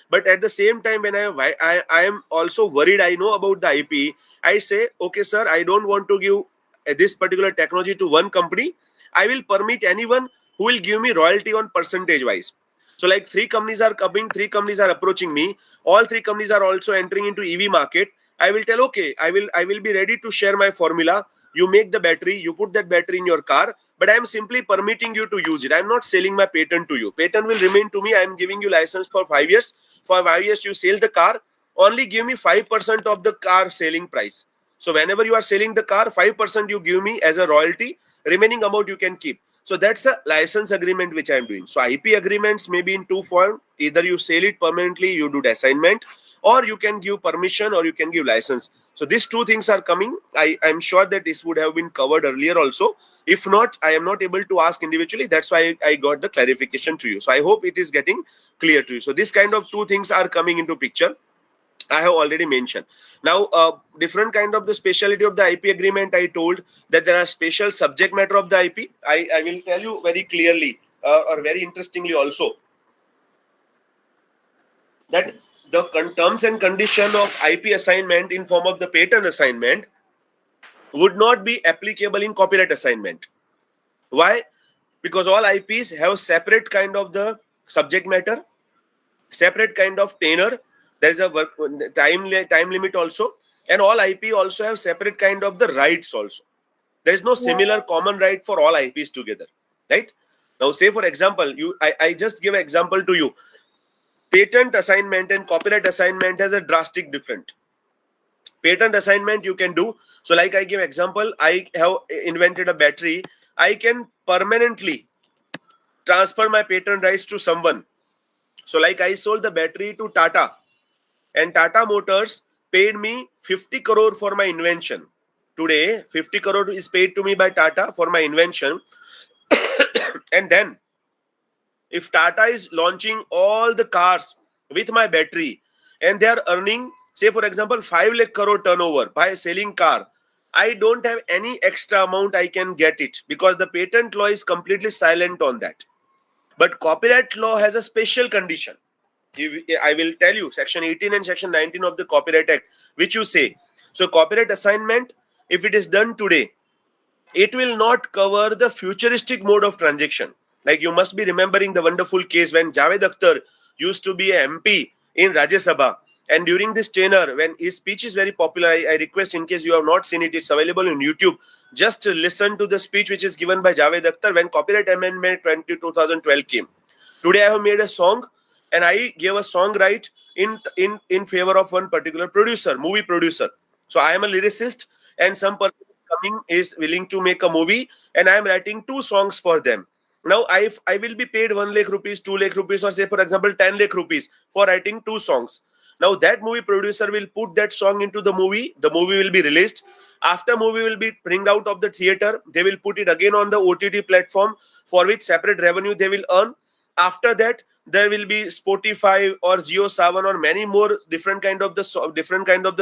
But at the same time, when I am also worried, I know about the IP, I say, okay, sir, I don't want to give this particular technology to one company. I will permit anyone who will give me royalty on percentage wise. So like 3 companies are coming, 3 companies are approaching me. All 3 companies are also entering into EV market. I will tell, okay, I will be ready to share my formula. You make the battery, you put that battery in your car, but I am simply permitting you to use it. I am not selling my patent to you. Patent will remain to me. I am giving you license for 5 years. For 5 years, you sell the car. Only give me 5% of the car selling price. So whenever you are selling the car, 5% you give me as a royalty. Remaining amount you can keep. So that's a license agreement which I am doing. So IP agreements may be in 2 forms. Either you sell it permanently, you do the assignment, or you can give permission or you can give license. So these 2 things are coming. I'm sure that this would have been covered earlier also. If not, I am not able to ask individually. That's why I got the clarification to you. So I hope it is getting clear to you. So this kind of 2 things are coming into picture. I have already mentioned. Now, different kind of the speciality of the IP agreement, I told that there are special subject matter of the IP. I will tell you very clearly or very interestingly also that the terms and condition of IP assignment in form of the patent assignment would not be applicable in copyright assignment. Why? Because all IPs have separate kind of the subject matter, separate kind of tenure. There is a time limit also, and all IP also have separate kind of the rights also. There is no similar common right for all IPs together, right? Now, say for example, I just give an example to you. Patent assignment and copyright assignment has a drastic different. Patent assignment you can do. So like I give example, I have invented a battery. I can permanently transfer my patent rights to someone. So like I sold the battery to Tata, and Tata Motors paid me 50 crore for my invention. Today, 50 crore is paid to me by Tata for my invention. And then if Tata is launching all the cars with my battery and they are earning, say for example, 5 lakh crore turnover by selling car, I don't have any extra amount I can get it because the patent law is completely silent on that. But copyright law has a special condition. I will tell you section 18 and section 19 of the Copyright Act, which you say. So copyright assignment, if it is done today, it will not cover the futuristic mode of transaction. Like you must be remembering the wonderful case when Javed Akhtar used to be a MP in Rajya Sabha. And during this tenure, when his speech is very popular, I request in case you have not seen it, it's available on YouTube. Just listen to the speech which is given by Javed Akhtar when Copyright Amendment 2012 came. Today I have made a song and I gave a song right in favor of one particular producer, movie producer. So I am a lyricist and some person coming is willing to make a movie and I am writing 2 songs for them. Now I will be paid 1 lakh rupees, 2 lakh rupees, or say for example 10 lakh rupees for writing 2 songs. Now that movie producer will put that song into the movie will be released. After movie will be bring out of the theater, they will put it again on the OTT platform for which separate revenue they will earn. After that, there will be Spotify or Jio7 or many more different kind of the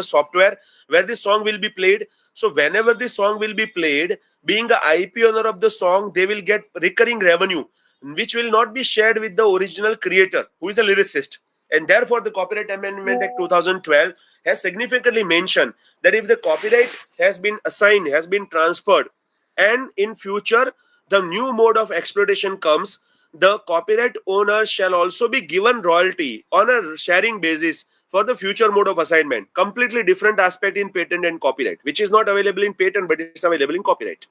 software where the song will be played. So whenever the song will be played, being the IP owner of the song, they will get recurring revenue, which will not be shared with the original creator, who is a lyricist. And therefore, the Copyright Amendment Act 2012 has significantly mentioned that if the copyright has been assigned, has been transferred, and in future the new mode of exploitation comes, the copyright owner shall also be given royalty on a sharing basis for the future mode of assignment. Completely different aspect in patent and copyright, which is not available in patent, but it's available in copyright.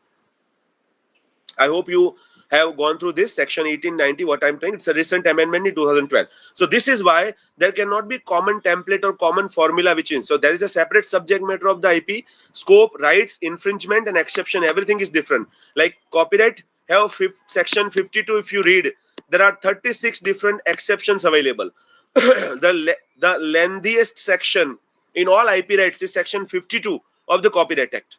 I hope you have gone through this section 1890. What I'm saying, it's a recent amendment in 2012. So this is why there cannot be common template or common formula which is. So there is a separate subject matter of the IP, scope, rights, infringement, and exception. Everything is different. Like copyright have section 52. If you read, there are 36 different exceptions available. The lengthiest section in all IP rights is section 52 of the Copyright Act.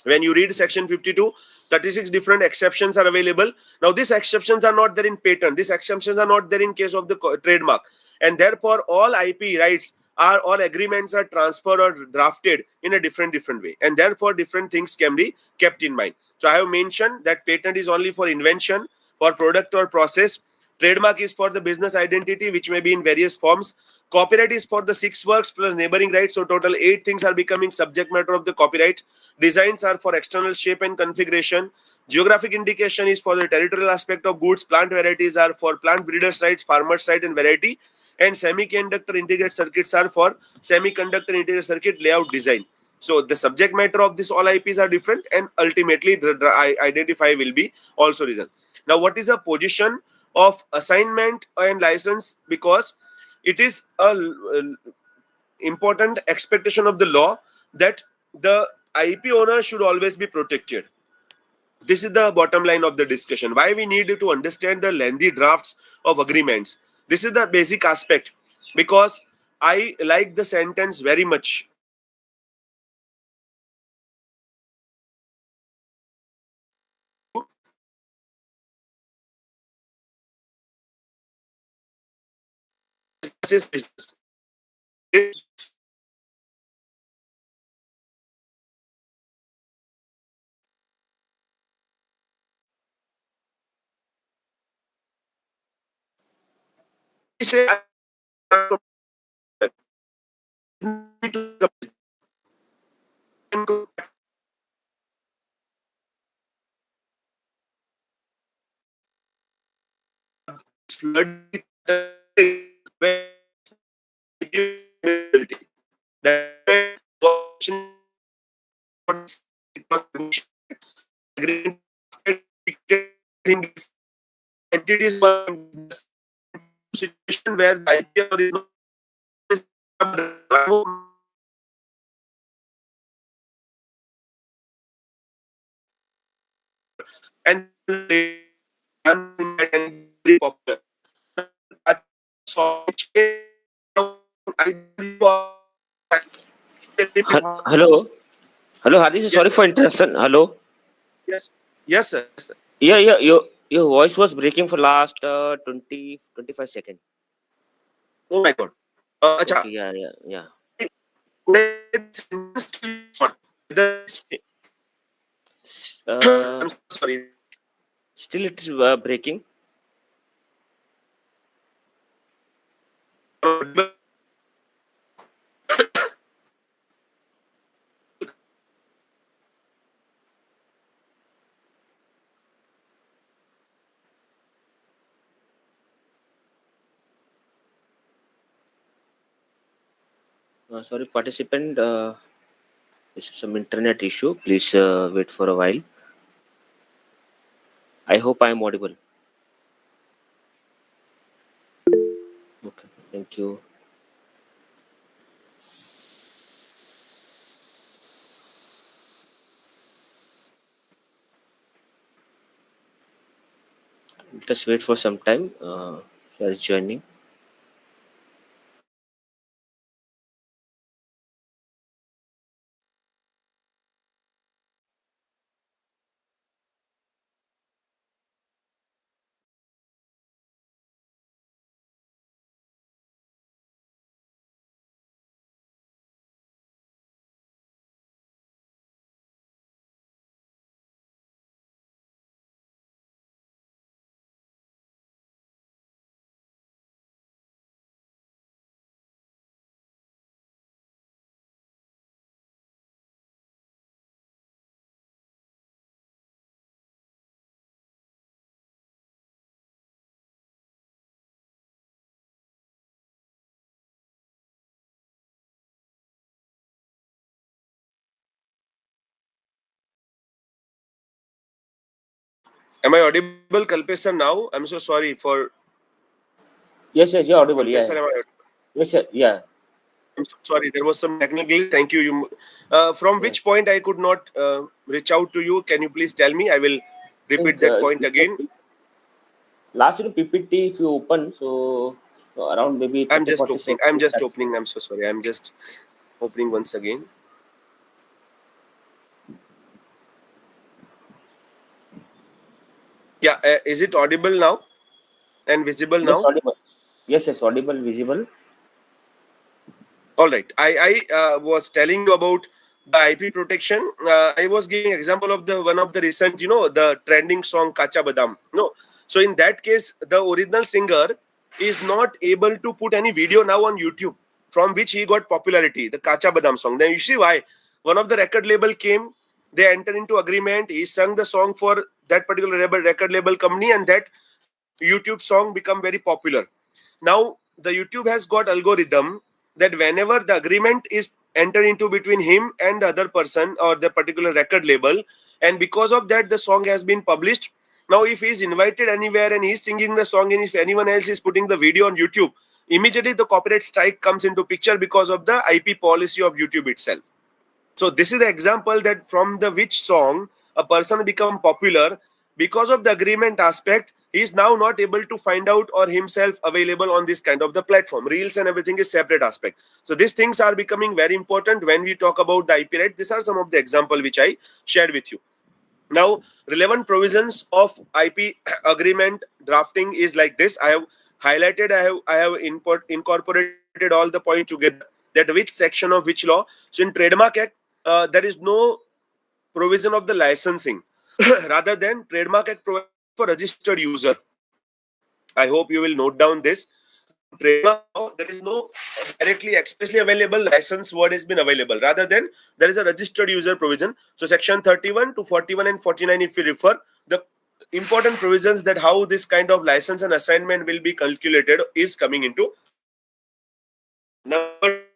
When you read section 52, 36 different exceptions are available. Now these exceptions are not there in patent, these exceptions are not there in case of the trademark, and therefore all IP rights are, all agreements are transferred or drafted in a different way, and therefore different things can be kept in mind. So I have mentioned that patent is only for invention, for product or process. Trademark is for the business identity, which may be in various forms. Copyright is for the 6 works plus neighboring rights. So total 8 things are becoming subject matter of the copyright. Designs are for external shape and configuration. Geographic indication is for the territorial aspect of goods. Plant varieties are for plant breeders' rights, farmers' right and variety. And semiconductor integrated circuits are for semiconductor integrated circuit layout design. So the subject matter of this all IPs are different, and ultimately the identify will be also reason. Now, what is the position of assignment and license? Because it is a important expectation of the law that the IP owner should always be protected. This is the bottom line of the discussion. Why we need to understand the lengthy drafts of agreements. This is the basic aspect, because I like the sentence very much. This is business. We say entities situation where the idea is not and very popular. So Hello, hello, Hardik. yes, Sorry sir. for interruption. Hello. Yes, yes, sir. Yes, sir. Yeah, yeah. Your voice was breaking for last 20-25 seconds. Oh my God. Okay. Acha. Yeah, yeah, yeah. I'm Uh, sorry. Still, it is breaking. Sorry, participant. This is some internet issue. Please wait for a while. I hope I am audible. Okay. Thank you. Just wait for some time. For joining. Am I audible, Kalpesh sir, now? I'm so sorry for Yes, yes, you're audible. Kalpesh Yeah, sir. yeah. Am I audible? Yes, sir. Yeah, I'm so sorry. There was some technical glitch. Thank you. From yeah. which point I could not reach out to you? Can you please tell me? I will I repeat think that point it's the again. last PPT if you open, so around maybe I'm 30 just 40 opening. I'm seconds. just That's opening. I'm so sorry. I'm just opening once again. Yeah. Is it audible now and visible yes, now? audible. Yes, yes, audible, visible. All right. I was telling you about the IP protection. I was giving example of the one of the recent, the trending song Kacha Badam. No. So in that case, the original singer is not able to put any video now on YouTube from which he got popularity. The Kacha Badam song. Then you see why one of the record label came. They entered into agreement. He sung the song for that particular record label company, and that YouTube song become very popular. Now the YouTube has got algorithm that whenever the agreement is entered into between him and the other person or the particular record label, and because of that the song has been published. Now if he is invited anywhere and he's singing the song, and if anyone else is putting the video on YouTube, immediately the copyright strike comes into picture because of the IP policy of YouTube itself. So this is the example that from the which song a person become popular because of the agreement aspect. He is now not able to find out or himself available on this kind of the platform. Reels and everything is separate aspect. So these things are becoming very important when we talk about the IP right. These are some of the example which I shared with you. Now, relevant provisions of IP agreement drafting is like this. I have highlighted, I have incorporated all the points together, that which section of which law. So in Trademark Act, there is no provision of the licensing. Rather than Trademark Act provides for registered user. I hope you will note down this. In trademark law, there is no directly expressly available license word has been available. Rather than there is a registered user provision. So section 31 to 41 and 49, if you refer, the important provisions that how this kind of license and assignment will be calculated is coming into number 29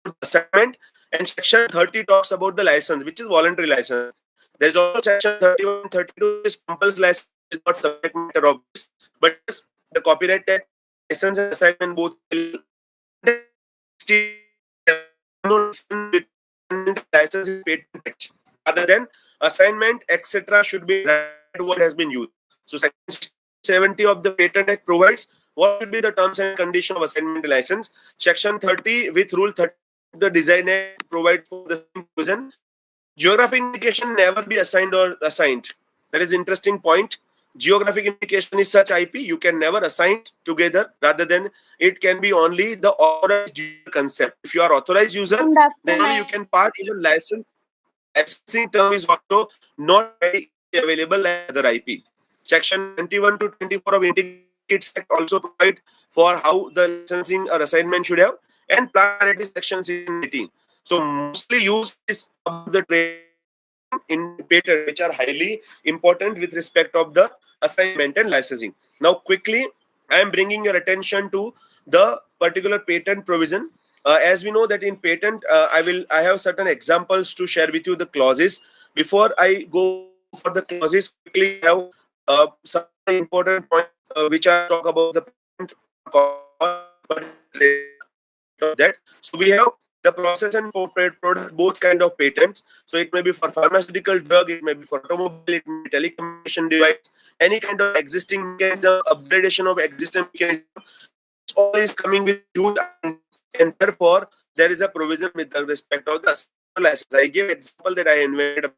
talks about the assignment, and section 30 talks about the license, which is voluntary license. There is also section 31 and 32 which is compulsory license, which is not subject matter of this, but yes, the Copyright Act license and assignment both available. And then 67 no difference between license is patent act. Rather than assignment, etc., should be that word has been used. So section 70 of the Patent Act provides what should be the terms and condition of assignment license. Section 30 with Rule 30 of the Design Act provide for the same provision. Geographic indication never be assigned or assigned. That is interesting point. Geographic indication is such IP you can never assign together. Rather than it can be only the authorized user concept. If you are authorized user, Good then only you afternoon. can part. Even licensing term is also not very easily available like other IP. Section 21 to 24 of Integrated Circuits Act also provide for how the licensing or assignment should have, and Plant Variety Section 18. So mostly used is about the trademark protection in patent, which are highly important with respect of the assignment and licensing. Now quickly, I am bringing your attention to the particular patent provision. As we know that in patent, I have certain examples to share with you the clauses. Before I go for the clauses, quickly I have some of the important points which I talk about the patent of that. So we have the process and product, both kind of patents. So it may be for pharmaceutical drug, it may be for automobile, it may be telecommunication device, any kind of existing mechanism, upgradation of existing mechanism. This all is coming with huge, and therefore there is a provision with the respect of the license. I give example that I invented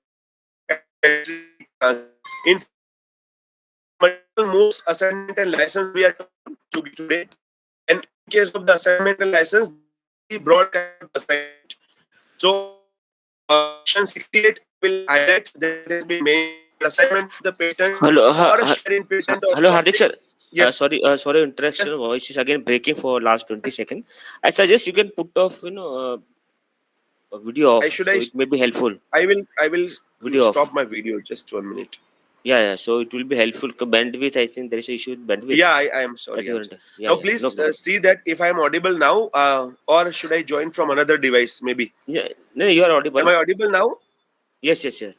in multiple modes assignment and license we are talking to today. And in case of the assignment and license, the broad kind of assignment. So section 68 will highlight that it has been made assignment of the patent Hello, or a share in patent or hello, Hardik project. sir. Yes. Sorry, Yes. interaction. Voice is again breaking for last 20 seconds. I suggest you can put off, a video I off, should so I it may be helpful. I will Video off. stop my video just 1 minute. Yeah, yeah. So it will be helpful. Bandwidth, I think there is an issue with bandwidth. Yeah, I am sorry. That you I'm want sorry. to. Yeah, Now yeah. No please problem. see that if I am audible now, or should I join from another device? Maybe. Yeah, no, you are Am audible. I audible now? Yes, yes, yes.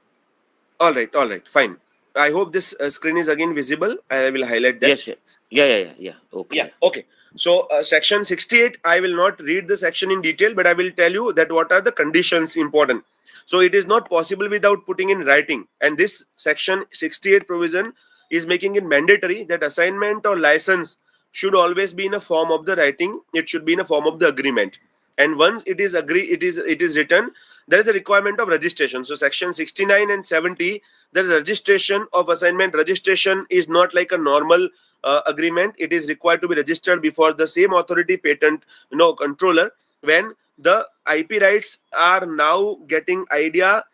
All right, fine. I hope this screen is again visible. I will highlight that. Yes, yeah, yeah. Okay, Yeah, yeah. okay. So section 68, I will not read the section in detail, but I will tell you that what are the conditions important. So it is not possible without putting in writing. And this section 68 provision is making it mandatory that assignment or license should always be in a form of the writing. It should be in a form of the agreement. And once it is it is written, there is a requirement of registration. So section 69 and 70, there is registration of assignment. Registration is not like a normal agreement. It is required to be registered before the same authority, patent controller, when the IP rights are now getting idea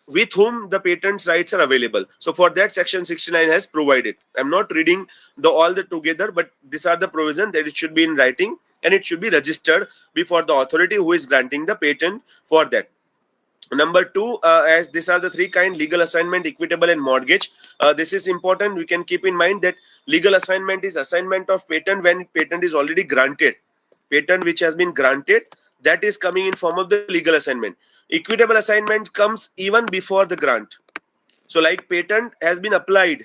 with whom the patents rights are available. So for that, section 69 has provided. I'm not reading the all the together, but these are the provision that it should be in writing and it should be registered before the authority who is granting the patent for that. Number two, as these are the three kind: legal assignment, equitable, and mortgage. This is important. We can keep in mind that legal assignment is assignment of patent when patent is already granted. Patent which has been granted, that is coming in form of the legal assignment. Equitable assignment comes even before the grant. So like patent has been applied,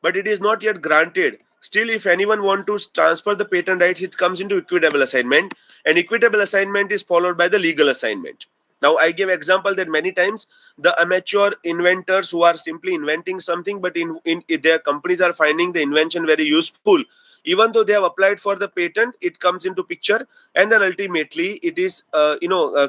but it is not yet granted. Still, if anyone want to transfer the patent rights, it comes into equitable assignment, and equitable assignment is followed by the legal assignment. Now, I give example that many times the amateur inventors who are simply inventing something, but in their companies are finding the invention very useful. Even though they have applied for the patent, it comes into picture, and then ultimately it is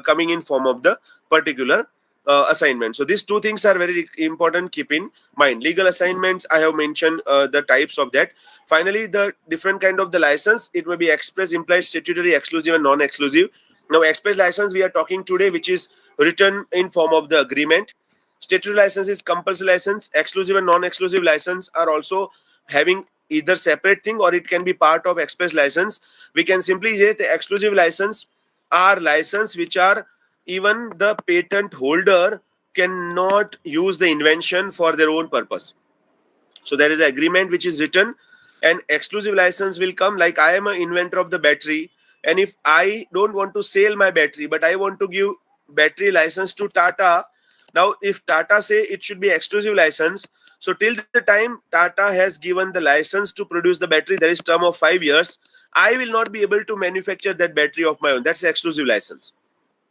coming in form of the particular assignment. So these two things are very important. Keep in mind legal assignments. I have mentioned the types of that. Finally, the different kind of the license. It may be express, implied, statutory, exclusive, and non-exclusive. Now, express license we are talking today, which is written in form of the agreement. Statutory license is compulsory license. Exclusive and non-exclusive license are also having either separate thing or it can be part of express license. We can simply say the exclusive license are license which are even the patent holder cannot use the invention for their own purpose. So there is an agreement which is written, and exclusive license will come. Like I am an inventor of the battery, and if I don't want to sell my battery, but I want to give battery license to Tata. Now, if Tata say it should be exclusive license, so till the time Tata has given the license to produce the battery, there is term of 5 years. I will not be able to manufacture that battery of my own. That's exclusive license.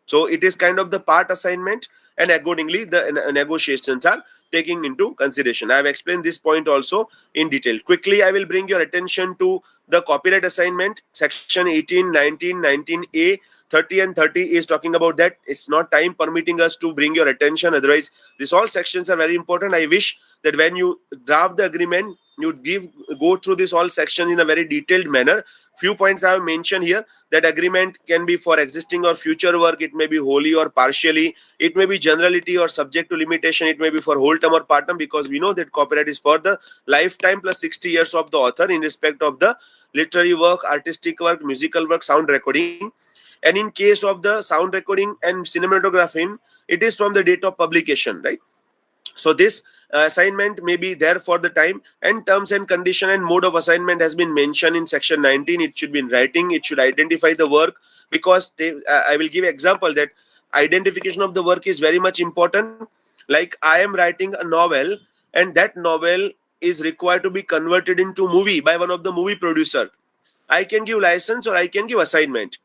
So it is kind of the part assignment, and accordingly the negotiations are taking into consideration. I have explained this point also in detail. Quickly, I will bring your attention to the copyright assignment. Section 18, 19, 19A, 30 and 30 is talking about that. It's not time permitting us to bring your attention. Otherwise, these all sections are very important. I wish that when you draft the agreement, you go through this all sections in a very detailed manner. Few points I have mentioned here. That agreement can be for existing or future work. It may be wholly or partially. It may be generality or subject to limitation. It may be for whole term or part term, because we know that copyright is for the lifetime plus 60 years of the author in respect of the literary work, artistic work, musical work, sound recording. And in case of the sound recording and cinematography, it is from the date of publication, right? So this assignment may be there for the time, and terms and condition and mode of assignment has been mentioned in section 19. It should be in writing. It should identify the work, because I will give example that identification of the work is very much important. Like I am writing a novel, and that novel is required to be converted into movie by one of the movie producer. I can give license or I can give assignment.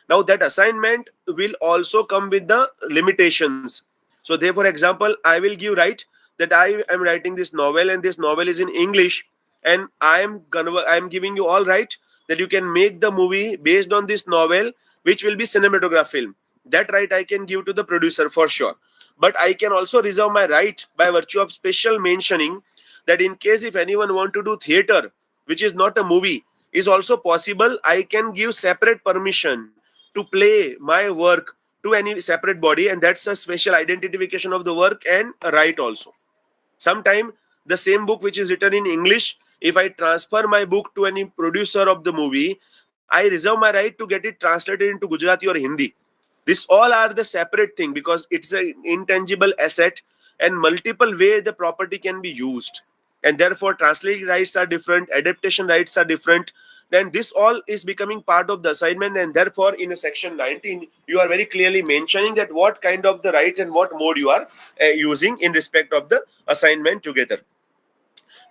Now that assignment will also come with the limitations. So there, for example, I will give right that I am writing this novel, and this novel is in English, and I am giving you all right that you can make the movie based on this novel, which will be cinematograph film. That right I can give to the producer for sure. But I can also reserve my right by virtue of special mentioning that in case if anyone want to do theater, which is not a movie, is also possible. I can give separate permission to play my work to any separate body, and that's a special identification of the work and a right also. Sometime the same book which is written in English, if I transfer my book to any producer of the movie, I reserve my right to get it translated into Gujarati or Hindi. This all are the separate thing, because it's an intangible asset, and multiple way the property can be used, and therefore translation rights are different, adaptation rights are different. then this all is becoming part of the assignment, and therefore in a section 19 you are very clearly mentioning that what kind of the rights and what mode you are using in respect of the assignment together.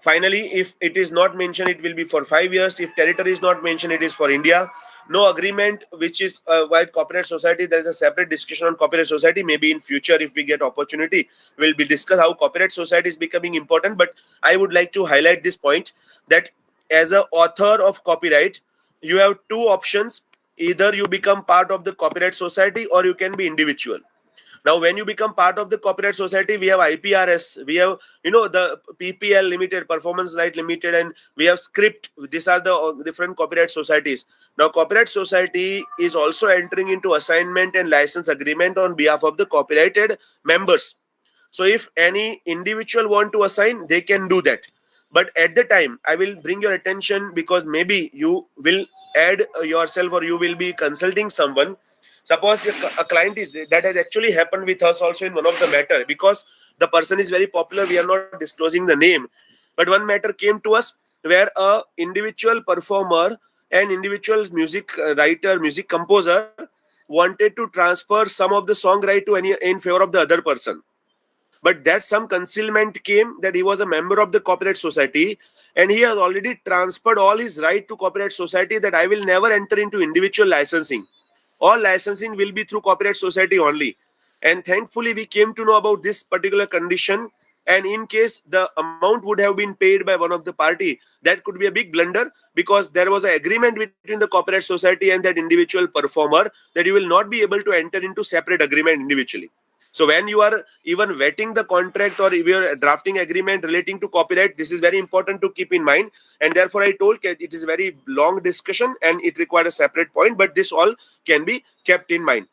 Finally, if it is not mentioned, it will be for 5 years. If territory is not mentioned, it is for India. No agreement, which is while copyright society, there is a separate discussion on copyright society. Maybe in future, if we get opportunity, we'll be discuss how copyright society is becoming important. But I would like to highlight this point that as a author of copyright, you have two options. Either you become part of the copyright society or you can be individual. Now, when you become part of the copyright society, we have IPRS, we have, the PPL Limited, Performance Right Limited, and we have Script. These are the different copyright societies. Now, copyright society is also entering into assignment and license agreement on behalf of the copyrighted members. So if any individual want to assign, they can do that. But at the time, I will bring your attention, because maybe you will add yourself or you will be consulting someone. Suppose a client is, that has actually happened with us also in one of the matter, because the person is very popular, we are not disclosing the name. But one matter came to us where a individual performer and individual music writer, music composer wanted to transfer some of the song right to any in favor of the other person. But that some concealment came that he was a member of the copyright society, and he has already transferred all his right to copyright society, that I will never enter into individual licensing. All licensing will be through copyright society only. And thankfully we came to know about this particular condition, and in case the amount would have been paid by one of the party, that could be a big blunder, because there was an agreement between the copyright society and that individual performer that you will not be able to enter into separate agreement individually. So when you are even vetting the contract or if you are drafting agreement relating to copyright, this is very important to keep in mind. And therefore I told it is a very long discussion and it required a separate point, but this all can be kept in mind.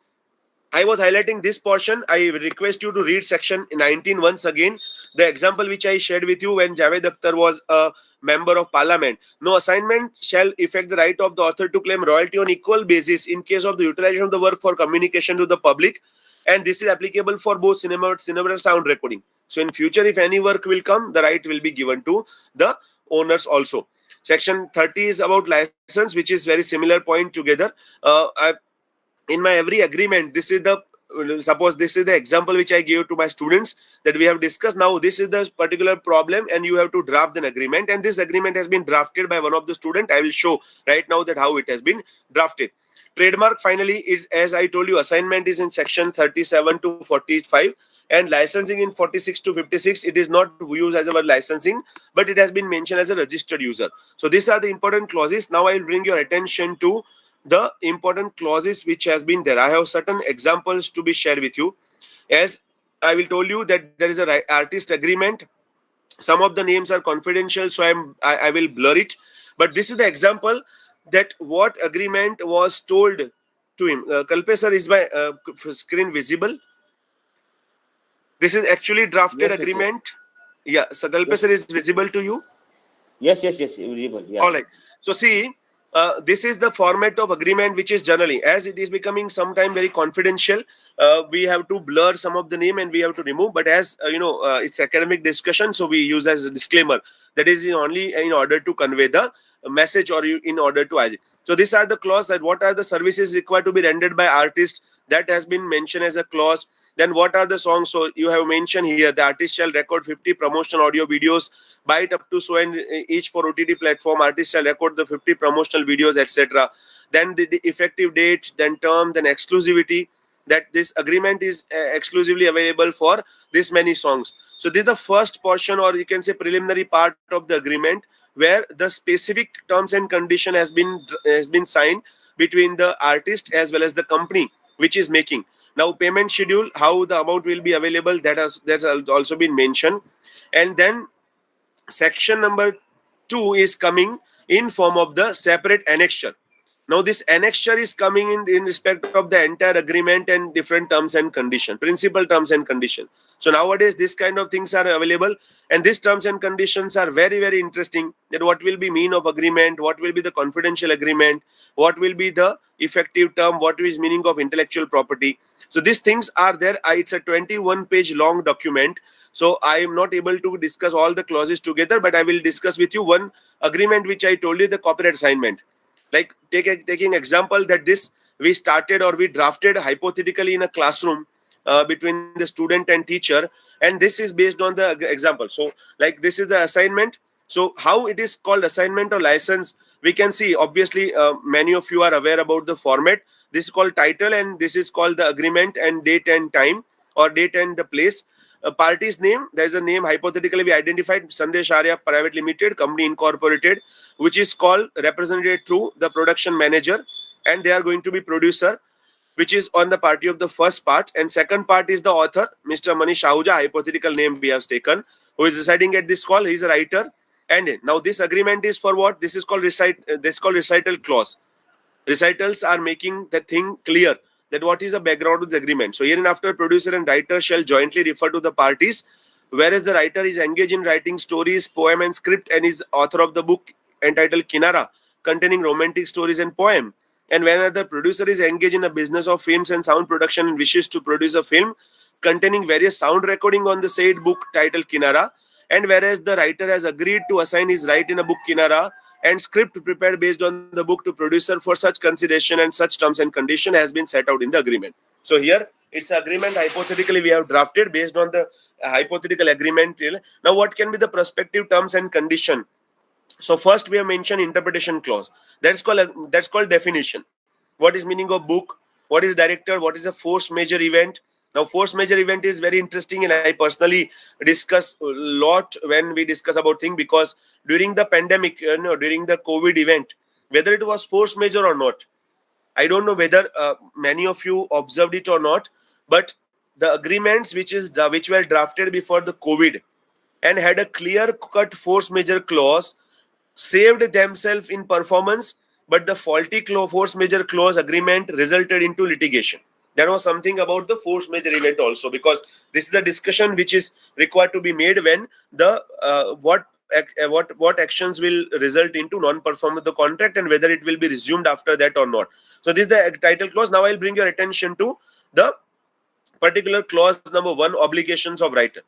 I was highlighting this portion. I request you to read section 19 once again. The example which I shared with you when Javed Akhtar was a member of parliament. No assignment shall affect the right of the author to claim royalty on equal basis in case of the utilization of the work for communication to the public. And this is applicable for both cinema and sound recording. So in future, if any work will come, the right will be given to the owners also. Section 30 is about license, which is very similar point together. In my every agreement, this is the, suppose this is the example which I gave to my students that we have discussed. Now this is the particular problem and you have to draft an agreement, and this agreement has been drafted by one of the student. I will show right now that how it has been drafted. Trademark finally is, as I told you, assignment is in section 37 to 45, and licensing in 46 to 56. It is not used as a word licensing, but it has been mentioned as a registered user. So these are the important clauses. Now I will bring your attention to the important clauses which has been there. I have certain examples to be shared with you. As I will tell you that there is a artist agreement. Some of the names are confidential, so I will blur it. But this is the example that what agreement was told to him. Kalpe sir, is my screen visible? This is actually drafted Yes, yes, yes. agreement. Yeah, so Kalpe Yes, sir, is visible to you? yes, yes, yes. Visible. Yeah. All right. So see, this is the format of agreement, which is generally, as it is becoming sometime very confidential, we have to blur some of the name and we have to remove. But as it's academic discussion, so we use as a disclaimer. That is only in order to convey the message or in order to add. So these are the clause that what are the services required to be rendered by artists. That has been mentioned as a clause. Then what are the songs? So you have mentioned here the artist shall record 50 promotional audio videos, buy it up to so and each for OTT platform. Artist shall record the 50 promotional videos, etc. Then the effective date, then term, then exclusivity. That this agreement is exclusively available for this many songs. So this is the first portion, or you can say preliminary part of the agreement, where the specific terms and condition has been signed between the artist as well as the company which is making. Now payment schedule, how the amount will be available, that's also been mentioned. And then section number 2 is coming in form of the separate annexure. Now this annexure is coming in respect of the entire agreement and different terms and condition, principal terms and condition. So nowadays this kind of things are available, and these terms and conditions are very, very interesting. That what will be mean of agreement, what will be the confidential agreement, what will be the effective term, what is meaning of intellectual property. So these things are there. It's a 21-page long document. So I am not able to discuss all the clauses together, but I will discuss with you one agreement which I told you, the copyright assignment. Like taking example that this we started or we drafted hypothetically in a classroom between the student and teacher, and this is based on the example. So like this is the assignment. So how it is called assignment or license, we can see obviously many of you are aware about the format. This is called title and this is called the agreement and date and time or date and the place. A party's name, there's a name hypothetically we identified, Sandesh Arya Private Limited, Company Incorporated, which is called represented through the production manager, and they are going to be producer, which is on the party of the first part. And second part is the author, Mr. Manish Ahuja, hypothetical name we have taken, who is residing at this call. He is a writer. And now this agreement is for what? This is called recital clause. Recitals are making the thing clear that what is the background of the agreement. So hereinafter, producer and writer shall jointly refer to the parties, whereas the writer is engaged in writing stories, poem and script, and is author of the book entitled Kinara, containing romantic stories and poem. And whenever the producer is engaged in a business of films and sound production and wishes to produce a film containing various sound recording on the said book titled Kinara, and whereas the writer has agreed to assign his right in a book Kinara and script prepared based on the book to producer for such consideration and such terms and condition has been set out in the agreement. So here it's an agreement hypothetically we have drafted based on the hypothetical agreement. Now what can be the prospective terms and condition? So first we have mentioned interpretation clause. That's called definition. What is meaning of book? What is director? What is a force major event? Now force major event is very interesting, and I personally discuss a lot when we discuss about thing, because during the pandemic, during the COVID event, whether it was force major or not, I don't know whether many of you observed it or not, but the agreements which were drafted before the COVID and had a clear-cut force major clause saved themselves in performance, but the faulty force major clause agreement resulted into litigation. There was something about the force major event also, because this is the discussion which is required to be made when the what actions will result into non-performance of the contract and whether it will be resumed after that or not. So this is the title clause. Now I'll bring your attention to the particular clause number 1, obligations of writer.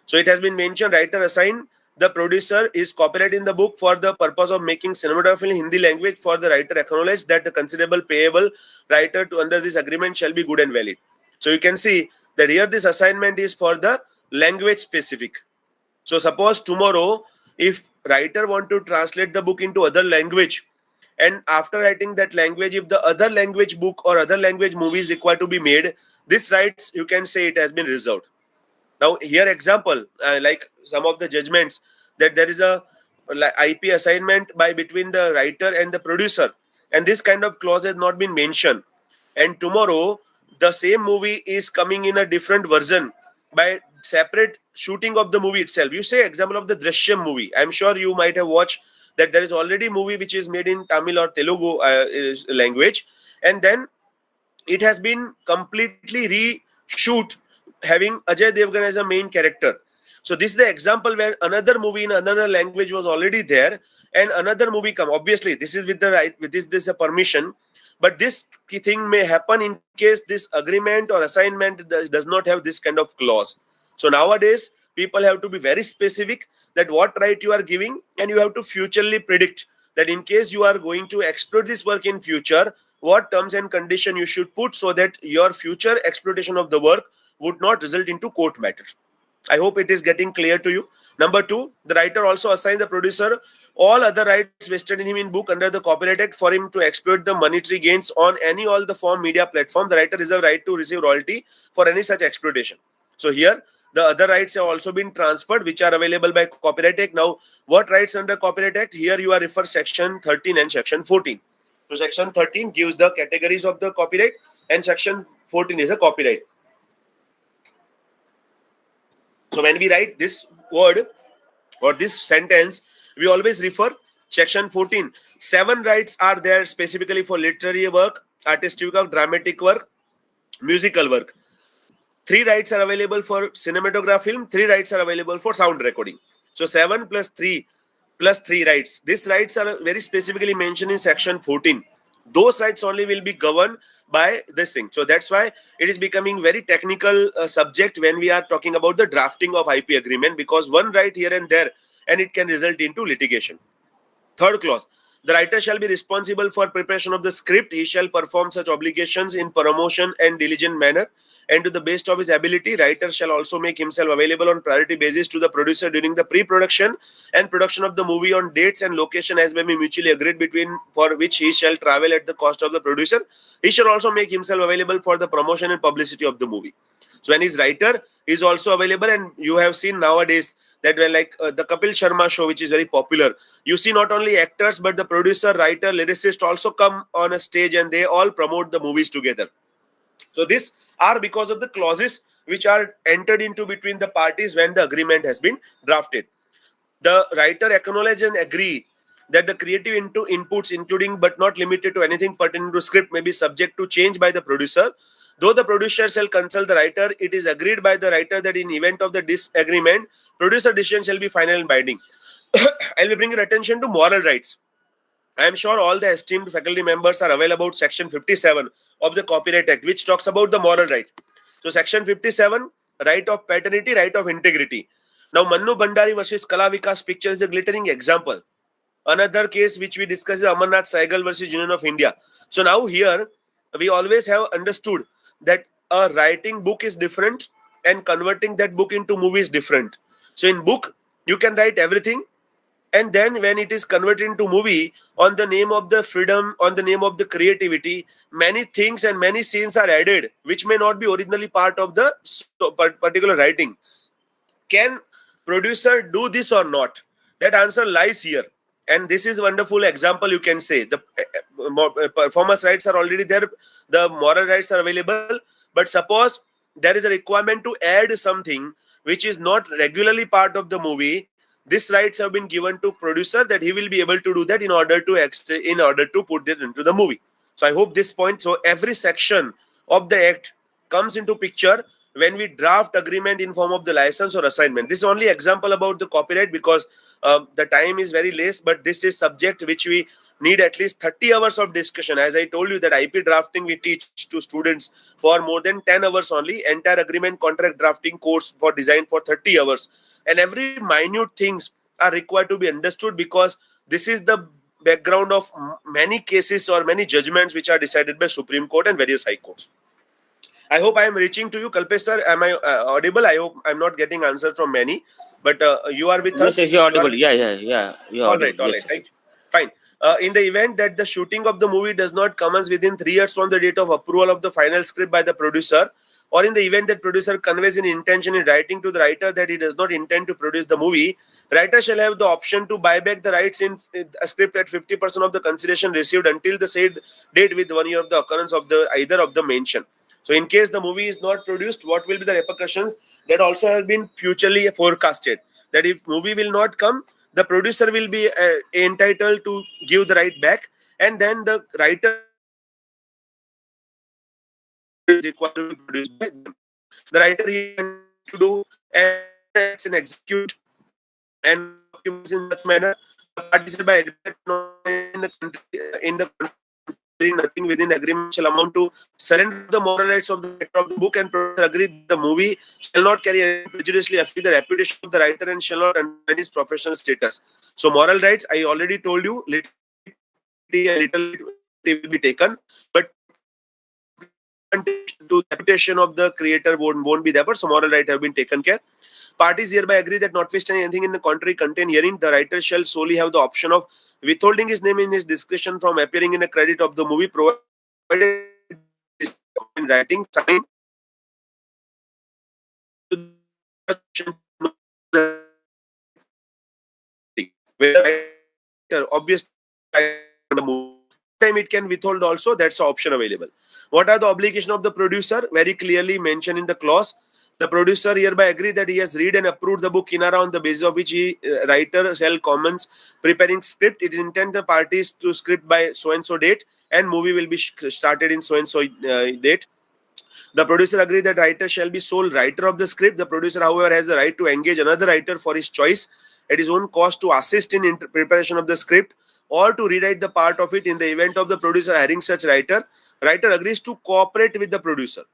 So it has been mentioned, writer assign the producer is copyright in the book for the purpose of making cinematography in Hindi language, for the writer acknowledge that the considerable payable writer to under this agreement shall be good and valid. So you can see that here this assignment is for the language specific. So suppose tomorrow if writer want to translate the book into other language, and after writing that language, if the other language book or other language movie is required to be made, this rights you can say it has been reserved. Now here example, like some of the judgments, that there is a IP assignment by between the writer and the producer, and this kind of clause has not been mentioned, and tomorrow the same movie is coming in a different version by separate shooting of the movie itself. You say example of the Drishyam movie. I'm sure you might have watched that there is already movie which is made in Tamil or Telugu language, and then it has been completely reshoot having Ajay Devgan as a main character. So this is the example where another movie in another language was already there, and another movie come. Obviously, this is with the right, with this a permission, but this thing may happen in case this agreement or assignment does not have this kind of clause. So nowadays, people have to be very specific that what right you are giving, and you have to futurely predict that in case you are going to exploit this work in future, what terms and condition you should put so that your future exploitation of the work would not result into court matter. I hope it is getting clear to you. Number 2, the writer also assigns the producer all other rights vested in him in book under the Copyright Act for him to exploit the monetary gains on any all the form media platform. The writer reserves right to receive royalty for any such exploitation. So here the other rights have also been transferred which are available by Copyright Act. Now what rights under Copyright Act? Here you are refer section 13 and section 14. So section 13 gives the categories of the copyright and section 14 is a copyright. So when we write this word or this sentence, we always refer section 14. 7 rights are there specifically for literary work, artistic work, dramatic work, musical work. 3 rights are available for cinematograph film. 3 rights are available for sound recording. So 7 plus 3 rights. These rights are very specifically mentioned in section 14. Those rights only will be governed by this thing. So that's why it is becoming very technical subject when we are talking about the drafting of IP agreement, because one right here and there and it can result into litigation. Third clause, The writer shall be responsible for preparation of the script. He shall perform such obligations in promotion and diligent manner, and to the best of his ability. Writer shall also make himself available on priority basis to the producer during the pre-production and production of the movie on dates and location as may be mutually agreed between, for which he shall travel at the cost of the producer. He shall also make himself available for the promotion and publicity of the movie. So when he's writer, he's also available, and you have seen nowadays that when the Kapil Sharma show, which is very popular, you see not only actors but the producer, writer, lyricist also come on a stage and they all promote the movies together. So these are because of the clauses which are entered into between the parties when the agreement has been drafted. The writer acknowledge and agree that the creative inputs, including but not limited to anything pertaining to script, may be subject to change by the producer. Though the producer shall consult the writer, it is agreed by the writer that in event of the disagreement, producer decision shall be final and binding. I will bring your attention to moral rights. I am sure all the esteemed faculty members are aware about Section 57 of the Copyright Act, which talks about the moral right. So Section 57, right of paternity, right of integrity. Now, Mannu Bhandari versus Kala Vikas picture is a glittering example. Another case which we discussed is Amarnath Saigal versus Union of India. So now here, we always have understood that a writing book is different and converting that book into movie is different. So in book, you can write everything, and then when it is converted into movie, on the name of the freedom, on the name of the creativity, many things and many scenes are added which may not be originally part of the particular writing. Can producer do this or not? That answer lies here, and this is a wonderful example. You can say the performance rights are already there, the moral rights are available, but suppose there is a requirement to add something which is not regularly part of the movie. These rights have been given to producer that he will be able to do that in order to put it into the movie. So I hope this point. So every section of the act comes into picture when we draft agreement in form of the license or assignment. This is only example about the copyright because the time is very less, but this is subject which we need at least 30 hours of discussion. As I told you that IP drafting we teach to students for more than 10 hours only. Entire agreement contract drafting course for design for 30 hours. And every minute things are required to be understood because this is the background of many cases or many judgments which are decided by Supreme Court and various high courts. I hope I am reaching to you. Kalpesh sir, am I audible? I hope I'm not getting answer from many, but you are with Yes, us. yes, you're audible. Yeah. You're All audible. right, all Yes, right, yes. right. Fine. In the event that the shooting of the movie does not commence within 3 years from the date of approval of the final script by the producer, or in the event that producer conveys an intention in writing to the writer that he does not intend to produce the movie, writer shall have the option to buy back the rights in a script at 50% of the consideration received until the said date with 1 year of the occurrence of the either of the mention. So in case the movie is not produced, what will be the repercussions? That also has been futurely forecasted. That if movie will not come, the producer will be entitled to give the right back, and then the writer is required to be produced by them. The writer here to do and execute and documents in such manner. The parties hereby agree that in nothing within agreement shall amount to surrender the moral rights of the writer of the book, and producer agree that the movie shall not carry any prejudicially affect the reputation of the writer and shall not undermine his professional status. So moral rights, I already told you, little will be taken, but to the reputation of the creator won't be there. But so moral right have been taken care. Parties hereby agree that notwithstanding anything in the contrary contained herein, the writer shall solely have the option of withholding his name in his discretion from appearing in a credit of the movie, provided in writing signed obviously the movie. Time it can withhold also, that's the option available. What are the obligations of the producer? Very clearly mentioned in the clause. The producer hereby agree that he has read and approved the book in or on the basis of which he writer shall commence preparing script. It is intended the parties to script by so and so date, and movie will be started in so and so date. The producer agrees that writer shall be sole writer of the script. The producer, however, has the right to engage another writer for his choice at his own cost to assist in preparation of the script or to rewrite the part of it in the event of the producer hiring such writer. Writer agrees to cooperate with the producer.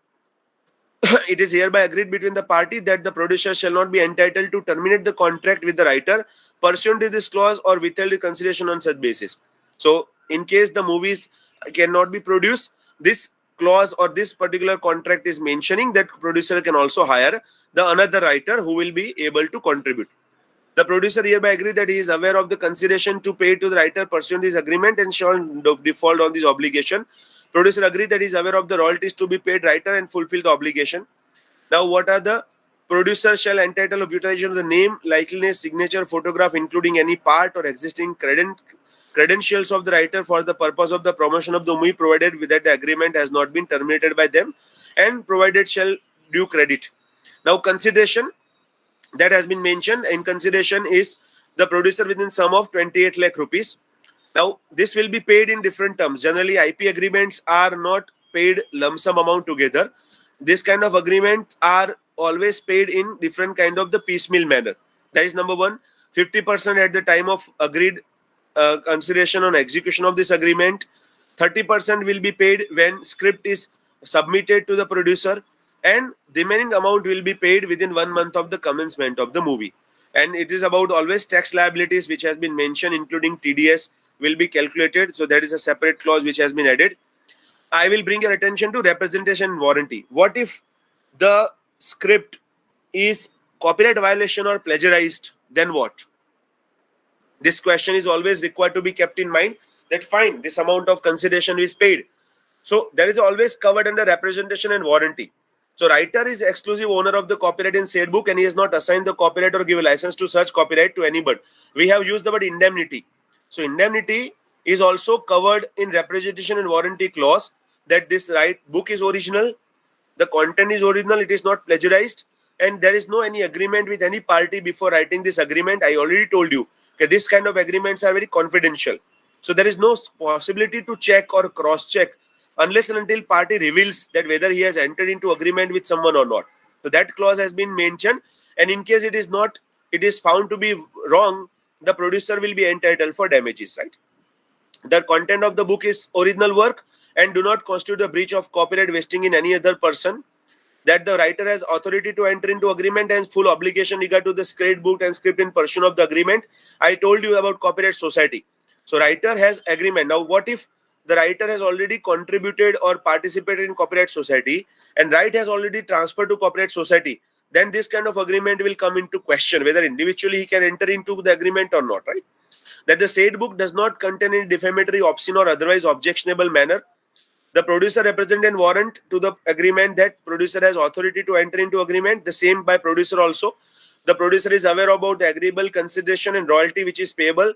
It is hereby agreed between the parties that the producer shall not be entitled to terminate the contract with the writer pursuant to this clause or withhold consideration on such basis. So in case the movies cannot be produced, this clause or this particular contract is mentioning that producer can also hire the another writer who will be able to contribute. The producer hereby agree that he is aware of the consideration to pay to the writer pursuant this agreement and shall default on this obligation. Producer agree that he is aware of the royalties to be paid writer and fulfill the obligation. Now, what are the producer shall entitle of utilization of the name, likeliness, signature, photograph, including any part or existing credentials of the writer for the purpose of the promotion of the movie, provided that the agreement has not been terminated by them, and provided shall due credit. Now, consideration that has been mentioned in consideration is the producer within sum of 28 lakh rupees. Now, this will be paid in different terms. Generally, IP agreements are not paid lump sum amount together. This kind of agreements are always paid in different kind of the piecemeal manner. That is number one. 50% at the time of agreed consideration on execution of this agreement. 30% will be paid when script is submitted to the producer, and the remaining amount will be paid within 1 month of the commencement of the movie. And it is about always tax liabilities which has been mentioned, including TDS will be calculated. So that is a separate clause which has been added. I will bring your attention to representation and warranty. What if the script is copyright violation or plagiarized? Then what? This question is always required to be kept in mind, that fine, this amount of consideration is paid. So that is always covered under representation and warranty. So writer is exclusive owner of the copyright in said book and he has not assigned the copyright or give a license to such copyright to anybody. We have used the word indemnity. So indemnity is also covered in representation and warranty clause, that this book is original, the content is original, it is not plagiarized, and there is no any agreement with any party before writing this agreement. I already told you, okay, this kind of agreements are very confidential. So there is no possibility to check or cross check unless and until party reveals that whether he has entered into agreement with someone or not. So that clause has been mentioned, and in case it is not, it is found to be wrong, the producer will be entitled for damages, right? The content of the book is original work and do not constitute a breach of copyright vesting in any other person, that the writer has authority to enter into agreement and full obligation regard to the script book and script in pursuit of the agreement. I told you about copyright society. So writer has agreement. Now what if the writer has already contributed or participated in copyright society and right has already transferred to copyright society? Then this kind of agreement will come into question, whether individually he can enter into the agreement or not, right? That the said book does not contain any defamatory, obscene or otherwise objectionable manner. The producer represent and warrant to the agreement that producer has authority to enter into agreement. The same by producer also. The producer is aware about the agreeable consideration and royalty which is payable,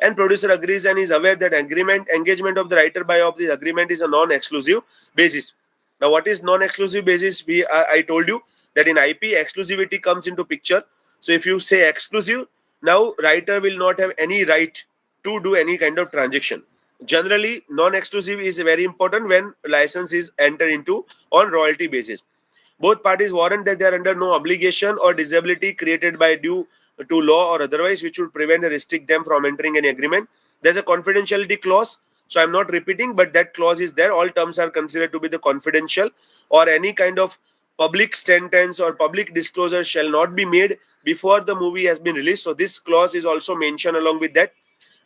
and producer agrees and is aware that engagement of the writer by of the agreement is a non-exclusive basis. Now, what is non-exclusive basis? I told you that in IP exclusivity comes into picture. So if you say exclusive, now writer will not have any right to do any kind of transaction. Generally, non-exclusive is very important when license is entered into on royalty basis. Both parties warrant that they are under no obligation or disability created by due to law or otherwise which would prevent or restrict them from entering any agreement. There's a confidentiality clause. So I'm not repeating, but that clause is there. All terms are considered to be the confidential, or any kind of public sentence or public disclosure shall not be made before the movie has been released. So this clause is also mentioned along with that.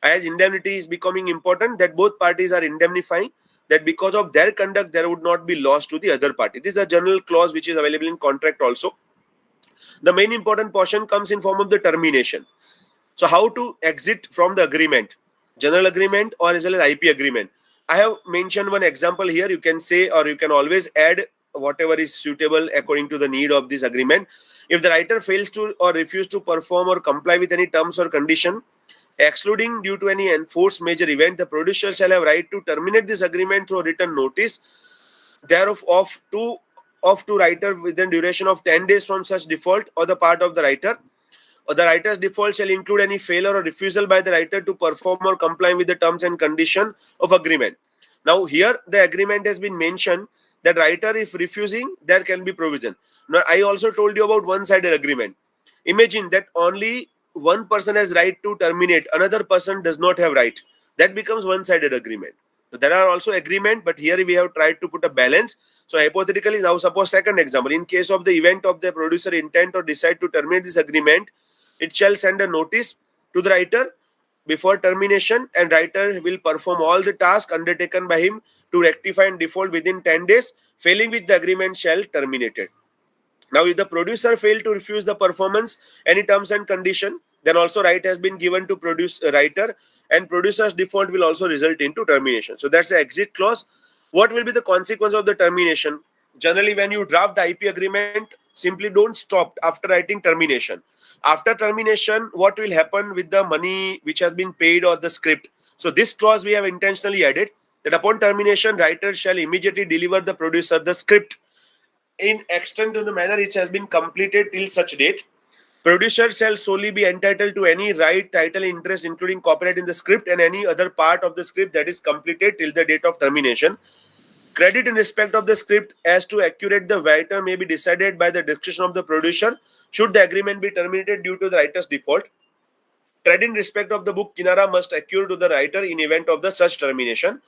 As indemnity is becoming important, that both parties are indemnifying that because of their conduct there would not be loss to the other party. This is a general clause which is available in contract also. The main important portion comes in form of the termination. So how to exit from the agreement, general agreement or as well as IP agreement. I have mentioned one example here. You can say, or you can always add whatever is suitable according to the need of this agreement. If the writer fails to or refuse to perform or comply with any terms or condition, excluding due to any enforced major event, the producer shall have right to terminate this agreement through a written notice thereof of to writer within duration of 10 days from such default or the part of the writer, or the writer's default shall include any failure or refusal by the writer to perform or comply with the terms and condition of agreement. Now here the agreement has been mentioned that writer if refusing, there can be provision. Now I also told you about one-sided agreement. Imagine that only one person has right to terminate, another person does not have right. That becomes one-sided agreement. So there are also agreement, but here we have tried to put a balance. So hypothetically, now suppose second example, in case of the event of the producer intent or decide to terminate this agreement, it shall send a notice to the writer before termination, and writer will perform all the tasks undertaken by him to rectify and default within 10 days, failing which the agreement shall terminated. Now, if the producer failed to refuse the performance any terms and condition, then also right has been given to produce writer, and producer's default will also result into termination. So that's the exit clause. What will be the consequence of the termination? Generally, when you draft the IP agreement, simply don't stop after writing termination. After termination, what will happen with the money which has been paid or the script? So this clause we have intentionally added, that upon termination, writer shall immediately deliver the producer the script in extent to the manner which has been completed till such date. Producer shall solely be entitled to any right, title, interest, including copyright in the script and any other part of the script that is completed till the date of termination. Credit in respect of the script as to accurate the writer may be decided by the discretion of the producer should the agreement be terminated due to the writer's default. Credit in respect of the book Kinara must accrue to the writer in event of the such termination.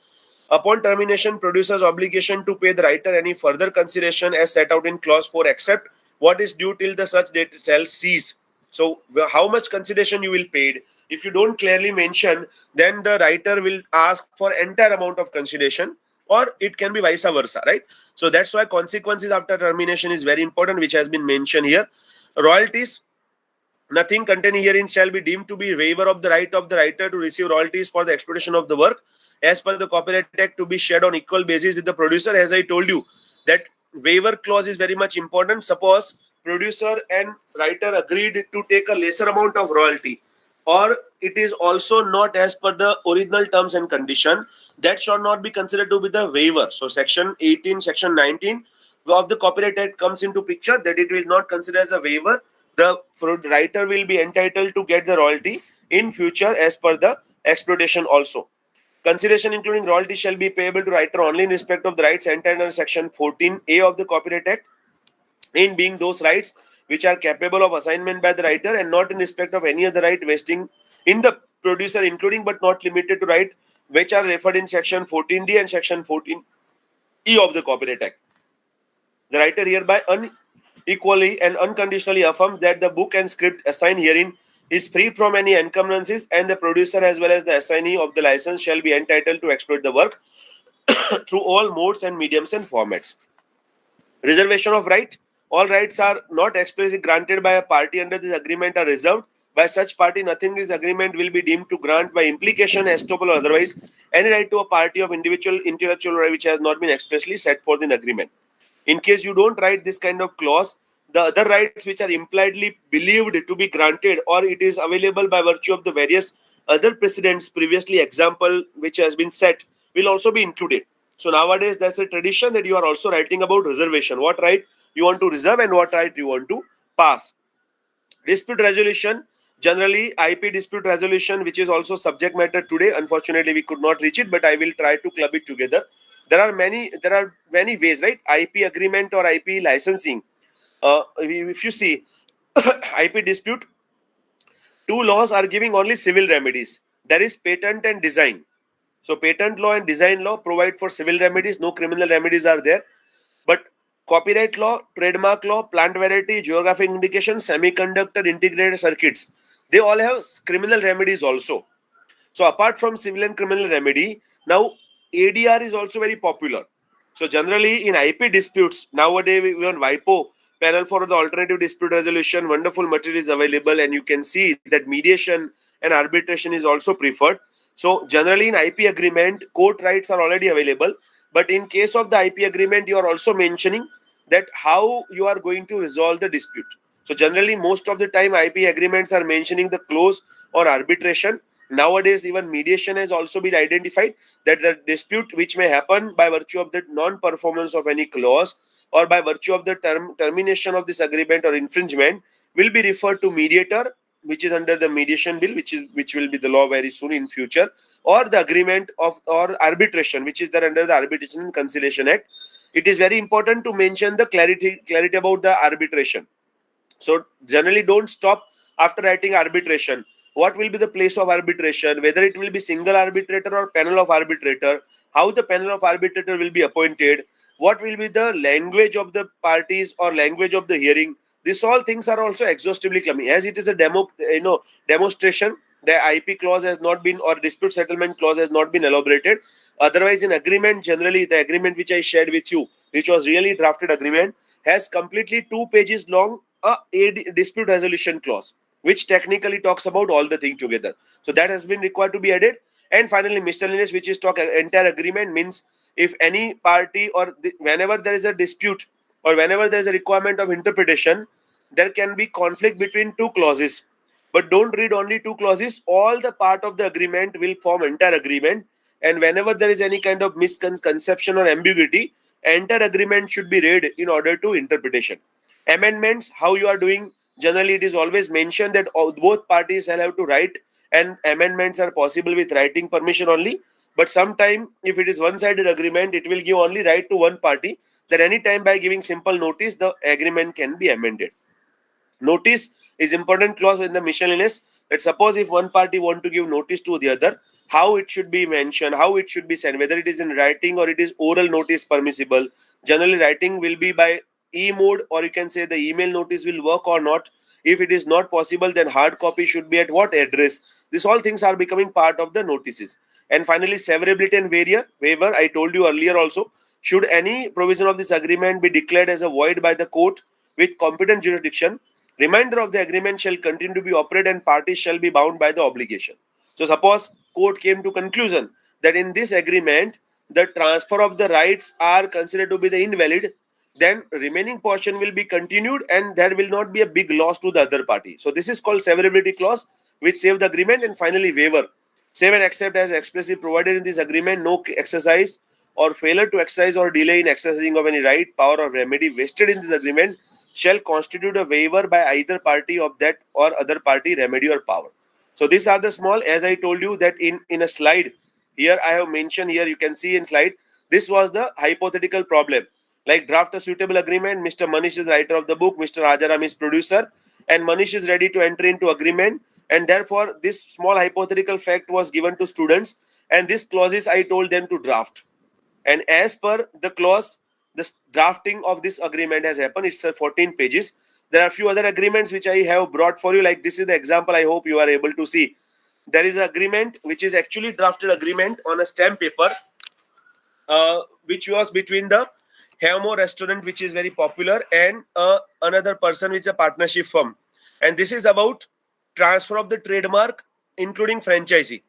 Upon termination, producer's obligation to pay the writer any further consideration as set out in clause 4 except what is due till the such date shall cease. So how much consideration you will paid? If you don't clearly mention, then the writer will ask for entire amount of consideration, or it can be vice versa, right? So that's why consequences after termination is very important, which has been mentioned here. Royalties. Nothing contained herein shall be deemed to be waiver of the right of the writer to receive royalties for the exploitation of the work as per the Copyright Act to be shared on equal basis with the producer. As I told you, that waiver clause is very much important. Suppose producer and writer agreed to take a lesser amount of royalty, or it is also not as per the original terms and condition, that should not be considered to be the waiver. So section 18, section 19 of the Copyright Act comes into picture, that it will not consider as a waiver. The writer will be entitled to get the royalty in future as per the exploitation also. Consideration including royalty shall be payable to writer only in respect of the rights entered under section 14A of the Copyright Act, in being those rights which are capable of assignment by the writer and not in respect of any other right vesting in the producer, including but not limited to right which are referred in section 14D and section 14E of the Copyright Act. The writer hereby unequally and unconditionally affirms that the book and script assigned herein is free from any encumbrances, and the producer as well as the assignee of the license shall be entitled to exploit the work through all modes and mediums and formats. Reservation of right. All rights are not expressly granted by a party under this agreement are reserved by such party. Nothing in this agreement will be deemed to grant by implication, estoppel, or otherwise any right to a party of individual intellectual right which has not been expressly set forth in agreement. In case you don't write this kind of clause, the other rights which are impliedly believed to be granted or it is available by virtue of the various other precedents previously example which has been set will also be included. So nowadays that's a tradition that you are also writing about reservation. What right you want to reserve and what right you want to pass. Dispute resolution. Generally, IP dispute resolution, which is also subject matter today. Unfortunately, we could not reach it, but I will try to club it together. There are many ways, right? IP agreement or IP licensing. If you see IP dispute, two laws are giving only civil remedies. There is patent and design. So patent law and design law provide for civil remedies. No criminal remedies are there. But copyright law, trademark law, plant variety, geographic indication, semiconductor integrated circuits, they all have criminal remedies also. So apart from civil and criminal remedy, now ADR is also very popular. So generally in IP disputes, nowadays even WIPO, panel for the alternative dispute resolution, wonderful material is available, and you can see that mediation and arbitration is also preferred. So generally in IP agreement, court rights are already available. But in case of the IP agreement, you are also mentioning that how you are going to resolve the dispute. So generally, most of the time, IP agreements are mentioning the clause or arbitration. Nowadays, even mediation has also been identified that the dispute which may happen by virtue of the non-performance of any clause or by virtue of the termination of this agreement or infringement will be referred to mediator, which is under the mediation bill, which will be the law very soon in future, or the agreement of or arbitration, which is there under the Arbitration and Conciliation Act. It is very important to mention the clarity about the arbitration. So generally don't stop after writing arbitration. What will be the place of arbitration, whether it will be single arbitrator or panel of arbitrator, how the panel of arbitrator will be appointed, what will be the language of the parties or language of the hearing. These all things are also exhaustively coming. As it is a demonstration, the IP clause has not been, or dispute settlement clause has not been elaborated. Otherwise, in agreement, generally the agreement which I shared with you, which was really drafted agreement, has completely 2 pages long a dispute resolution clause, which technically talks about all the thing together. So that has been required to be added. And finally, miscellaneous, which is talk entire agreement, means if any party or whenever there is a dispute or whenever there is a requirement of interpretation, there can be conflict between two clauses. But don't read only two clauses. All the part of the agreement will form entire agreement. And whenever there is any kind of misconception or ambiguity, entire agreement should be read in order to interpretation. Amendments, how you are doing, generally it is always mentioned that both parties shall have to write, and amendments are possible with writing permission only. But sometime if it is one-sided agreement, it will give only right to one party, that any time by giving simple notice the agreement can be amended. Notice is important clause in the miscellaneous, that suppose if one party want to give notice to the other, how it should be mentioned, how it should be sent, whether it is in writing or it is oral notice permissible. Generally writing will be by e-mode, or you can say the email notice will work or not. If it is not possible, then hard copy should be at what address. These all things are becoming part of the notices. And finally, severability and waiver, I told you earlier also, should any provision of this agreement be declared as a void by the court with competent jurisdiction, remainder of the agreement shall continue to be operated and parties shall be bound by the obligation. So suppose court came to conclusion that in this agreement the transfer of the rights are considered to be the invalid, then remaining portion will be continued and there will not be a big loss to the other party. So this is called severability clause, which save the agreement. And finally, waiver. Save and accept as expressly provided in this agreement, no exercise or failure to exercise or delay in exercising of any right, power or remedy vested in this agreement shall constitute a waiver by either party of that or other party remedy or power. So these are the small, as I told you that in a slide, here I have mentioned, here you can see in slide, this was the hypothetical problem. Like draft a suitable agreement, Mr. Manish is writer of the book, Mr. Rajaram is producer, and Manish is ready to enter into agreement. And therefore, this small hypothetical fact was given to students, and these clauses I told them to draft. And as per the clause, the drafting of this agreement has happened. It's 14 pages. There are a few other agreements which I have brought for you. Like this is the example I hope you are able to see. There is an agreement which is actually drafted agreement on a stamp paper, which was between the Hamo restaurant, which is very popular, and another person, which is a partnership firm. And this is about transfer of the trademark, including franchisee.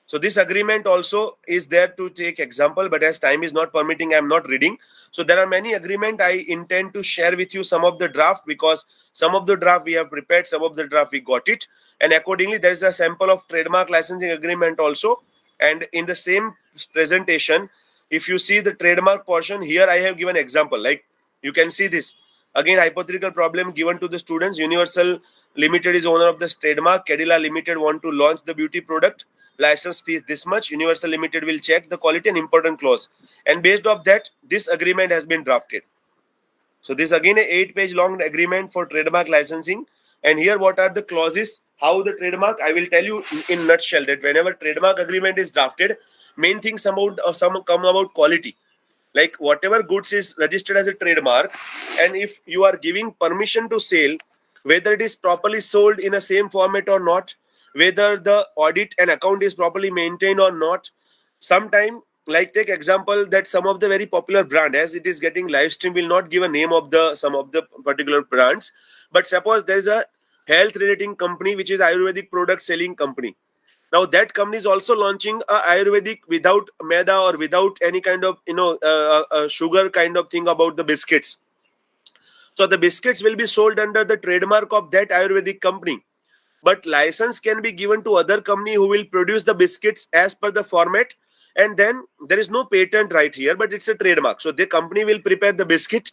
So this agreement also is there to take example, but as time is not permitting, I am not reading. So there are many agreement I intend to share with you some of the draft, because some of the draft we have prepared, some of the draft we got it. And accordingly, there is a sample of trademark licensing agreement also. And in the same presentation, if you see the trademark portion, here I have given example. Like you can see this. Again, hypothetical problem given to the students. Universal Limited is owner of this trademark. Cadilla Limited want to launch the beauty product. License fee is this much. Universal Limited will check the quality and important clause. And based off that, this agreement has been drafted. So this again a 8-page long agreement for trademark licensing. And here what are the clauses? How the trademark? I will tell you in nutshell that whenever trademark agreement is drafted, main things about some come about quality. Like whatever goods is registered as a trademark, and if you are giving permission to sell, whether it is properly sold in a same format or not, whether the audit and account is properly maintained or not. Sometime, like take example that some of the very popular brand, as it is getting live stream, will not give a name of the some of the particular brands. But suppose there is a health relating company which is Ayurvedic product selling company. Now that company is also launching a Ayurvedic without maida or without any kind of sugar kind of thing about the biscuits. So the biscuits will be sold under the trademark of that Ayurvedic company. But license can be given to other company who will produce the biscuits as per the format. And then there is no patent right here, but it's a trademark. So the company will prepare the biscuit.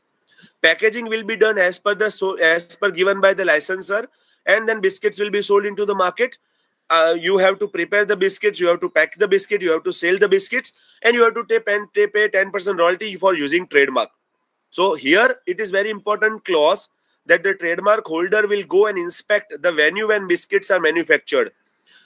Packaging will be done as per given by the licensor, and then biscuits will be sold into the market. You have to prepare the biscuits, you have to pack the biscuit, you have to sell the biscuits, and you have to pay 10% royalty for using trademark. So here it is very important clause that the trademark holder will go and inspect the venue when biscuits are manufactured,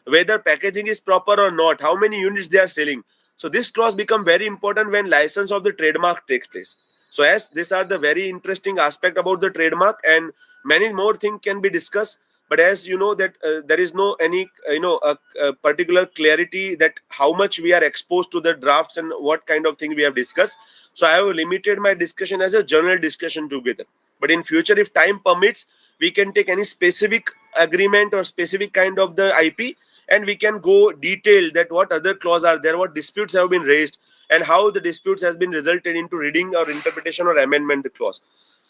whether packaging is proper or not, how many units they are selling. So this clause become very important when license of the trademark takes place. So as these are the very interesting aspect about the trademark, and many more things can be discussed. But as you know that there is no any a particular clarity that how much we are exposed to the drafts and what kind of thing we have discussed. So I have limited my discussion as a general discussion together. But in future, if time permits, we can take any specific agreement or specific kind of the IP, and we can go detailed that what other clause are there, what disputes have been raised, and how the disputes has been resulted into reading or interpretation or amendment the clause.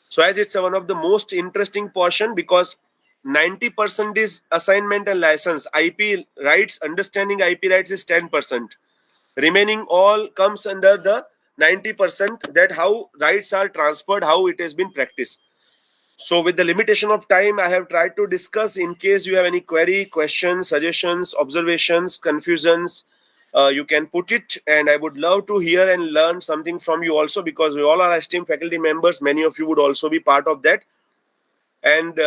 So as it's one of the most interesting portion, because 90% is assignment and license. IP rights, understanding IP rights is 10%. Remaining all comes under the 90%, that how rights are transferred, how it has been practiced. So with the limitation of time, I have tried to discuss. In case you have any query, questions, suggestions, observations, confusions, you can put it, and I would love to hear and learn something from you also, because we all are esteemed faculty members. Many of you would also be part of that. And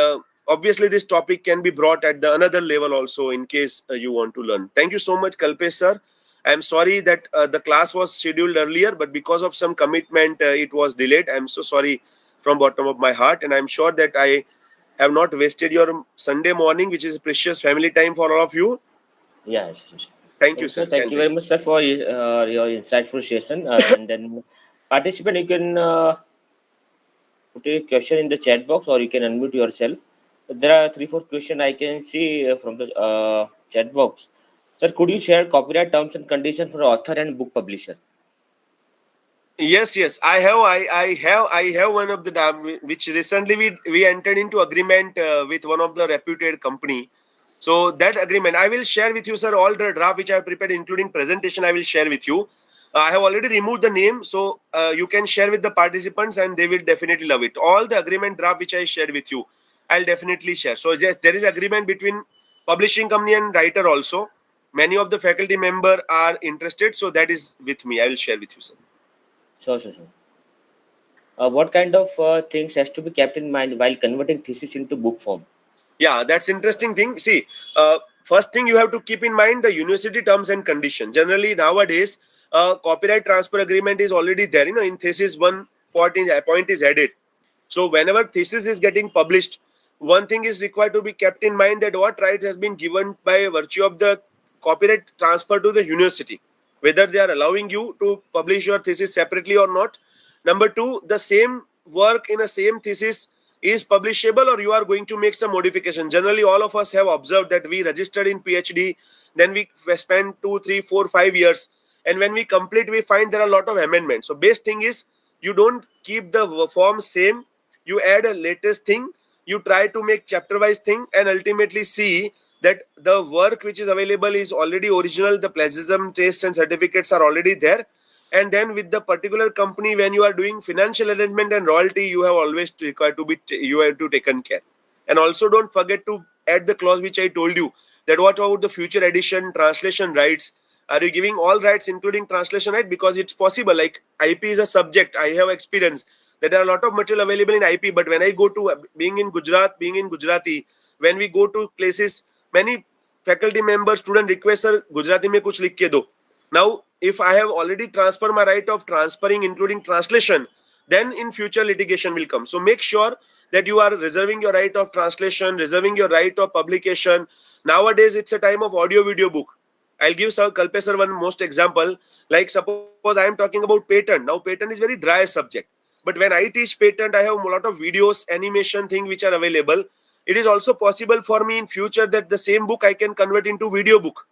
obviously this topic can be brought at the another level also in case you want to learn. Thank you so much, Kalpesh sir. I'm sorry that the class was scheduled earlier, but because of some commitment, it was delayed. I'm so sorry from bottom of my heart, and I'm sure that I have not wasted your Sunday morning, which is precious family time for all of you. Yeah, yes, yes. Thank you, Thank you, sir. sir. Thank you very much, sir, for your insightful session. And then, participant, you can put a question in the chat box, or you can unmute yourself. There are 3, 4 questions I can see from the chat box. Sir, could you share copyright terms and conditions for author and book publisher? Yes. I have one of the which recently we entered into agreement with one of the reputed company. So that agreement I will share with you, sir. All the draft which I have prepared, including presentation, I will share with you. I have already removed the name, so you can share with the participants, and they will definitely love it. All the agreement draft which I shared with you, I'll definitely share. So yes, there is agreement between publishing company and writer also. Many of the faculty member are interested, so that is with me. I will share with you, sir. Sure, sure, sure. What kind of things has to be kept in mind while converting thesis into book form? Yeah, that's interesting thing. See, first thing you have to keep in mind the university terms and condition. Generally nowadays, copyright transfer agreement is already there. In thesis one point is added. So whenever thesis is getting published, one thing is required to be kept in mind, that what rights has been given by virtue of the copyright transfer to the university, whether they are allowing you to publish your thesis separately or not. Number two, the same work in a same thesis is publishable, or you are going to make some modification. Generally, all of us have observed that we registered in PhD, then we spend 2, 3, 4, 5 years, and when we complete, we find there are a lot of amendments. So best thing is you don't keep the form same, you add a latest thing, you try to make chapter wise thing, and ultimately see that the work which is available is already original, the plagiarism tests and certificates are already there. And then with the particular company, when you are doing financial arrangement and royalty, you have always required to be you have to taken care. And also don't forget to add the clause which I told you, that what about the future edition translation rights. Are you giving all rights including translation right? Because it's possible, like IP is a subject. I have experience that there are a lot of material available in IP, but when I go to being in Gujarati, when we go to places, many faculty members, student request, sir, Gujarati mein kuch likh ke do. Now, if I have already transferred my right of transferring, including translation, then in future litigation will come. So make sure that you are reserving your right of translation, reserving your right of publication. Nowadays, it's a time of audio video book. I'll give Sir Kalpesh sir one most example. Like suppose I am talking about patent. Now patent is very dry subject. But when I teach patent, I have a lot of videos, animation thing which are available. It is also possible for me in future that the same book I can convert into video book.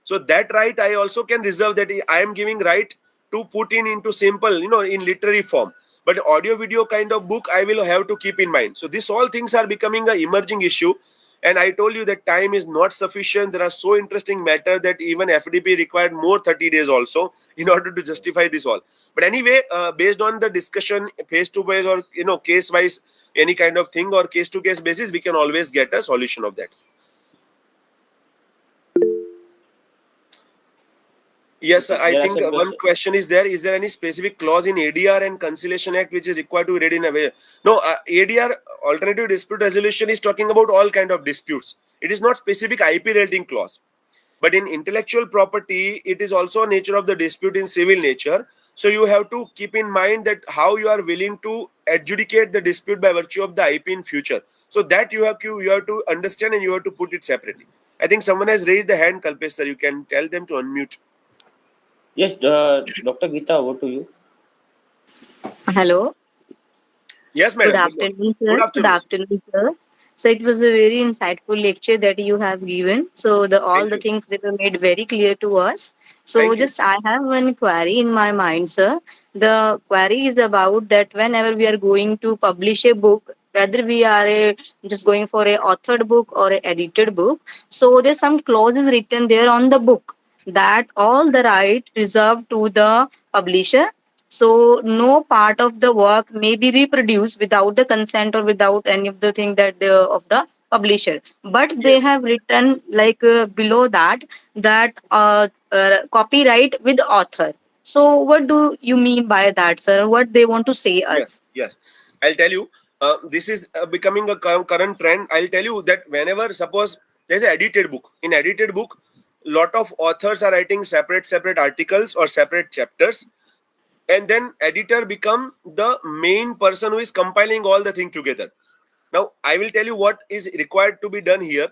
So that right I also can reserve, that I am giving right to put in into simple, in literary form. But audio video kind of book I will have to keep in mind. So these all things are becoming an emerging issue. And I told you that time is not sufficient. There are so interesting matter that even FDP required more 30 days also in order to justify this all. But anyway, based on the discussion face to face or case wise, any kind of thing or case to case basis, we can always get a solution of that. Yes, sir. I There are think some one questions. question is there. Is there any specific clause in ADR and Conciliation Act which is required to be read in a way? No, ADR, Alternative Dispute Resolution, is talking about all kind of disputes. It is not specific IP relating clause. But in intellectual property, it is also nature of the dispute in civil nature. So you have to keep in mind that how you are willing to adjudicate the dispute by virtue of the IP in future. So that you have to understand, and you have to put it separately. I think someone has raised the hand, Kalpesh sir. You can tell them to unmute. Yes, Dr. Geeta, over to you. Hello. Yes, Good madam. Good morning. afternoon, Good sir. Good afternoon. afternoon, sir. So it was a very insightful lecture that you have given. So the all Thank the you. things that were made very clear to us. So Thank you. just I have one query in my mind, sir. The query is about that whenever we are going to publish a book, whether we are just going for a authored book or a edited book, so there's some clauses written there on the book that all the right reserved to the publisher, so no part of the work may be reproduced without the consent or without any of the thing that of the publisher. But they Yes. have written like below that copyright with author. So what do you mean by that, sir? What they want to say Yes. us? Yes. I'll tell you. This is becoming a current trend. I'll tell you that whenever, suppose there's an edited book. In edited book, lot of authors are writing separate articles or separate chapters, and then editor become the main person who is compiling all the thing together. Now I will tell you what is required to be done here,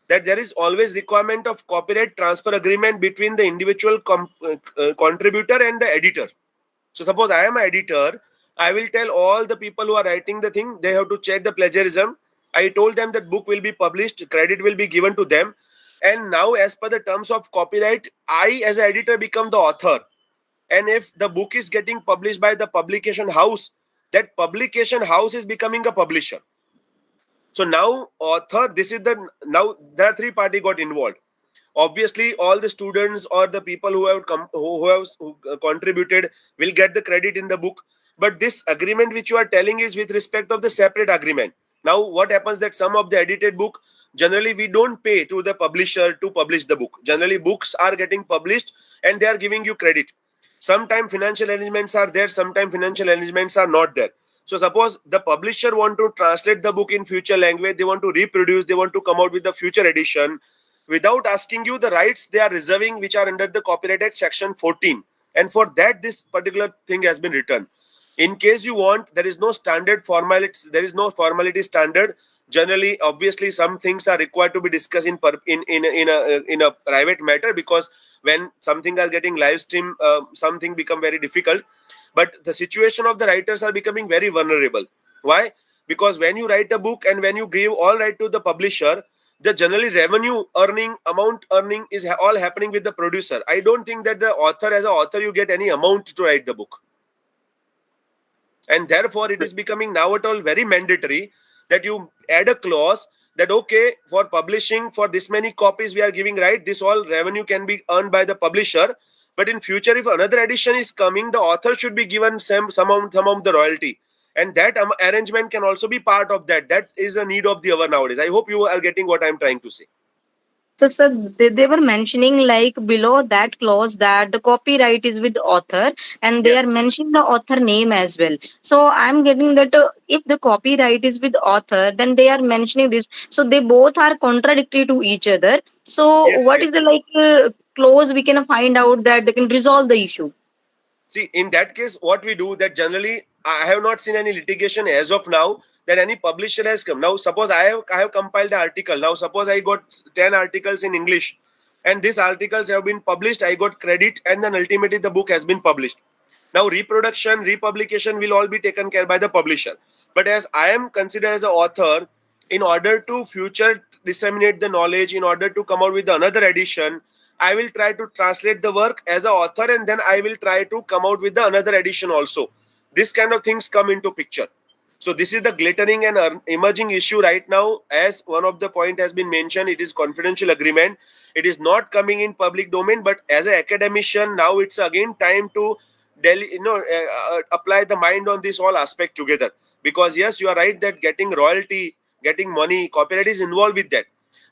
that there is always requirement of copyright transfer agreement between the individual contributor and the editor. So suppose I am an editor, I will tell all the people who are writing the thing, they have to check the plagiarism. I told them that book will be published, credit will be given to them, and now as per the terms of copyright, I as an editor become the author. And if the book is getting published by the publication house, that publication house is becoming a publisher. So now author, this is the, now there are three party got involved. Obviously all the students or the people who have contributed will get the credit in the book, but this agreement which you are telling is with respect of the separate agreement. Now what happens, that some of the edited book, generally we don't pay to the publisher to publish the book. Generally books are getting published and they are giving you credit. Sometimes financial arrangements are there, sometimes financial arrangements are not there. So suppose the publisher want to translate the book in future language, they want to reproduce, they want to come out with the future edition, without asking you the rights they are reserving, which are under the Copyright Act section 14. And for that this particular thing has been written. In case you want, there is no standard formality, there is no formality standard. Generally, obviously some things are required to be discussed in a private matter, because when something are getting live stream, something become very difficult. But the situation of the writers are becoming very vulnerable. Why? Because when you write a book and when you give all right to the publisher, the generally revenue earning, amount earning is all happening with the producer. I don't think that the author, as an author, you get any amount to write the book. And therefore it is becoming now at all very mandatory that you add a clause that, okay, for publishing for this many copies we are giving, right, this all revenue can be earned by the publisher, but in future if another edition is coming, the author should be given some amount the royalty, and that arrangement can also be part of that. That is a need of the hour nowadays. I hope you are getting what I am trying to say. So, sir, they were mentioning like below that clause that the copyright is with author, and they Yes. are mentioning the author name as well. So, I'm getting that if the copyright is with author, then they are mentioning this. So, they both are contradictory to each other. So, Yes, what is yes. the like clause we can find out that they can resolve the issue? See, in that case, what we do, that generally I have not seen any litigation as of now that any publisher has come. Now, suppose I have compiled the article. Now, suppose I got 10 articles in English, and these articles have been published. I got credit, and then ultimately the book has been published. Now, reproduction, republication will all be taken care by the publisher. But as I am considered as an author, in order to future disseminate the knowledge, in order to come out with another edition, I will try to translate the work as an author, and then I will try to come out with the another edition also. This kind of things come into picture. So this is the glittering and emerging issue right now. As one of the point has been mentioned, it is confidential agreement. It is not coming in public domain, but as an academician, now it's again time to apply the mind on this whole aspect together. Because yes, you are right that getting royalty, getting money, copyright is involved with that.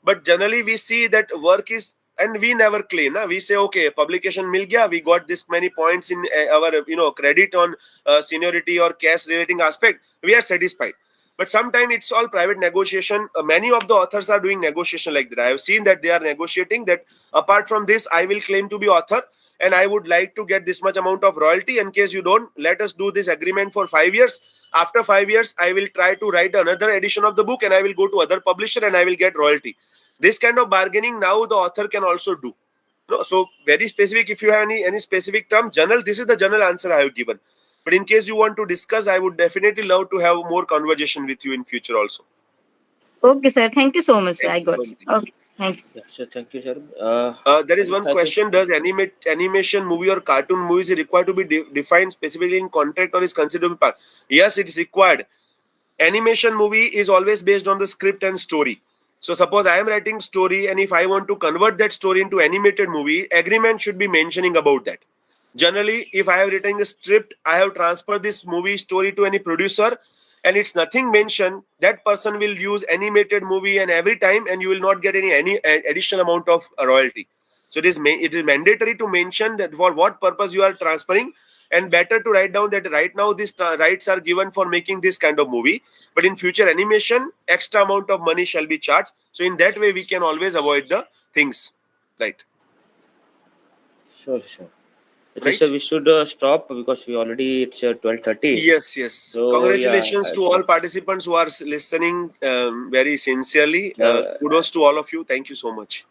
But generally we see that work is, and we never claim. We say, okay, publication mil gaya, we got this many points in our credit on seniority or cash relating aspect, we are satisfied. But sometimes it's all private negotiation. Many of the authors are doing negotiation like that. I have seen that they are negotiating that apart from this I will claim to be author, and I would like to get this much amount of royalty. In case you don't, let us do this agreement for 5 years. After 5 years, I will try to write another edition of the book and I will go to other publisher and I will get royalty. This kind of bargaining now the author can also do. No, so very specific. If you have any specific term, general, this is the general answer I have given. But in case you want to discuss, I would definitely love to have more conversation with you in future also. Okay, sir. Thank you so much, sir. Thank I you got so you. much. Okay. Thank you. Yeah, so thank you, sir. There is if one I could- question: does animation movie or cartoon movies required to be defined specifically in contract or is considered to be part? Yes, it is required. Animation movie is always based on the script and story. So suppose I am writing story and if I want to convert that story into animated movie, agreement should be mentioning about that. Generally, if I have written a script, I have transferred this movie story to any producer and it's nothing mentioned, that person will use animated movie and every time and you will not get any additional amount of royalty. So it is mandatory to mention that for what purpose you are transferring, and better to write down that right now these rights are given for making this kind of movie, but in future animation extra amount of money shall be charged. So in that way we can always avoid the things, right? sure. Okay, so Right. we should stop because we already it's 12:30. Yes. So yeah, Congratulations to all participants who are listening very sincerely. uh, Kudos to all of you. Thank you so much.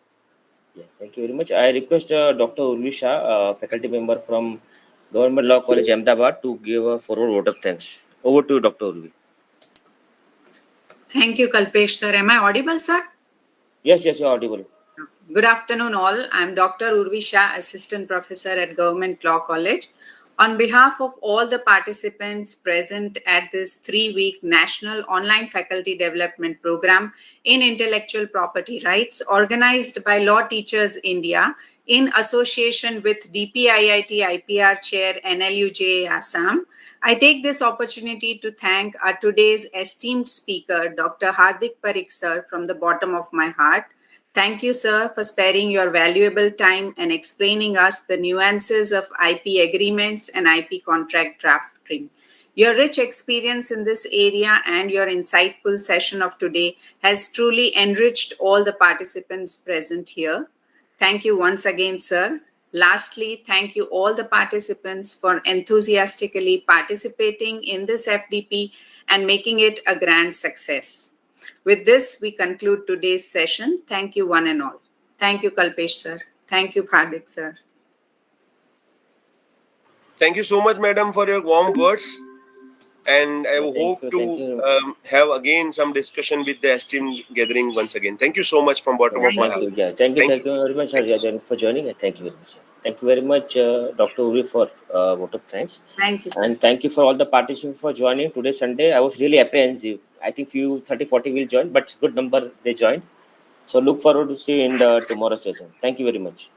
yeah, thank you very much. I request Dr. Urvi Shah, faculty member from Government Law College, Ahmedabad, to give a forward vote of thanks. Over to you, Dr. Urvi. Thank you, Kalpesh sir. Am I audible, sir? Yes, you're audible. Good afternoon, all. I'm Dr. Urvi Shah, Assistant Professor at Government Law College. On behalf of all the participants present at this 3-week National Online Faculty Development Program in Intellectual Property Rights, organized by Law Teachers India in association with DPIIT IPR Chair NLUJ Assam, I take this opportunity to thank our today's esteemed speaker, Dr. Hardik Parikh sir, from the bottom of my heart. Thank you, sir, for sparing your valuable time and explaining us the nuances of IP agreements and IP contract drafting. Your rich experience in this area and your insightful session of today has truly enriched all the participants present here. Thank you once again, sir. Lastly, thank you all the participants for enthusiastically participating in this FDP and making it a grand success. With this, we conclude today's session. Thank you, one and all. Thank you, Kalpesh sir. Thank you, Hardik sir. Thank you so much, madam, for your warm words. And I hope Thank to you. have again some discussion with the esteemed gathering once again. Thank you so much from bottom of my Thank heart. you. Yeah, thank Thank you. you very much, Thank you. for joining. And thank you very much. Thank you very much, Dr. Uri, for vote of thanks. Thank you, sir. And thank you for all the participants for joining today, Sunday. I was really apprehensive. I think few 30, 40 will join, but good number they joined. So look forward to see you in the tomorrow session. Thank you very much.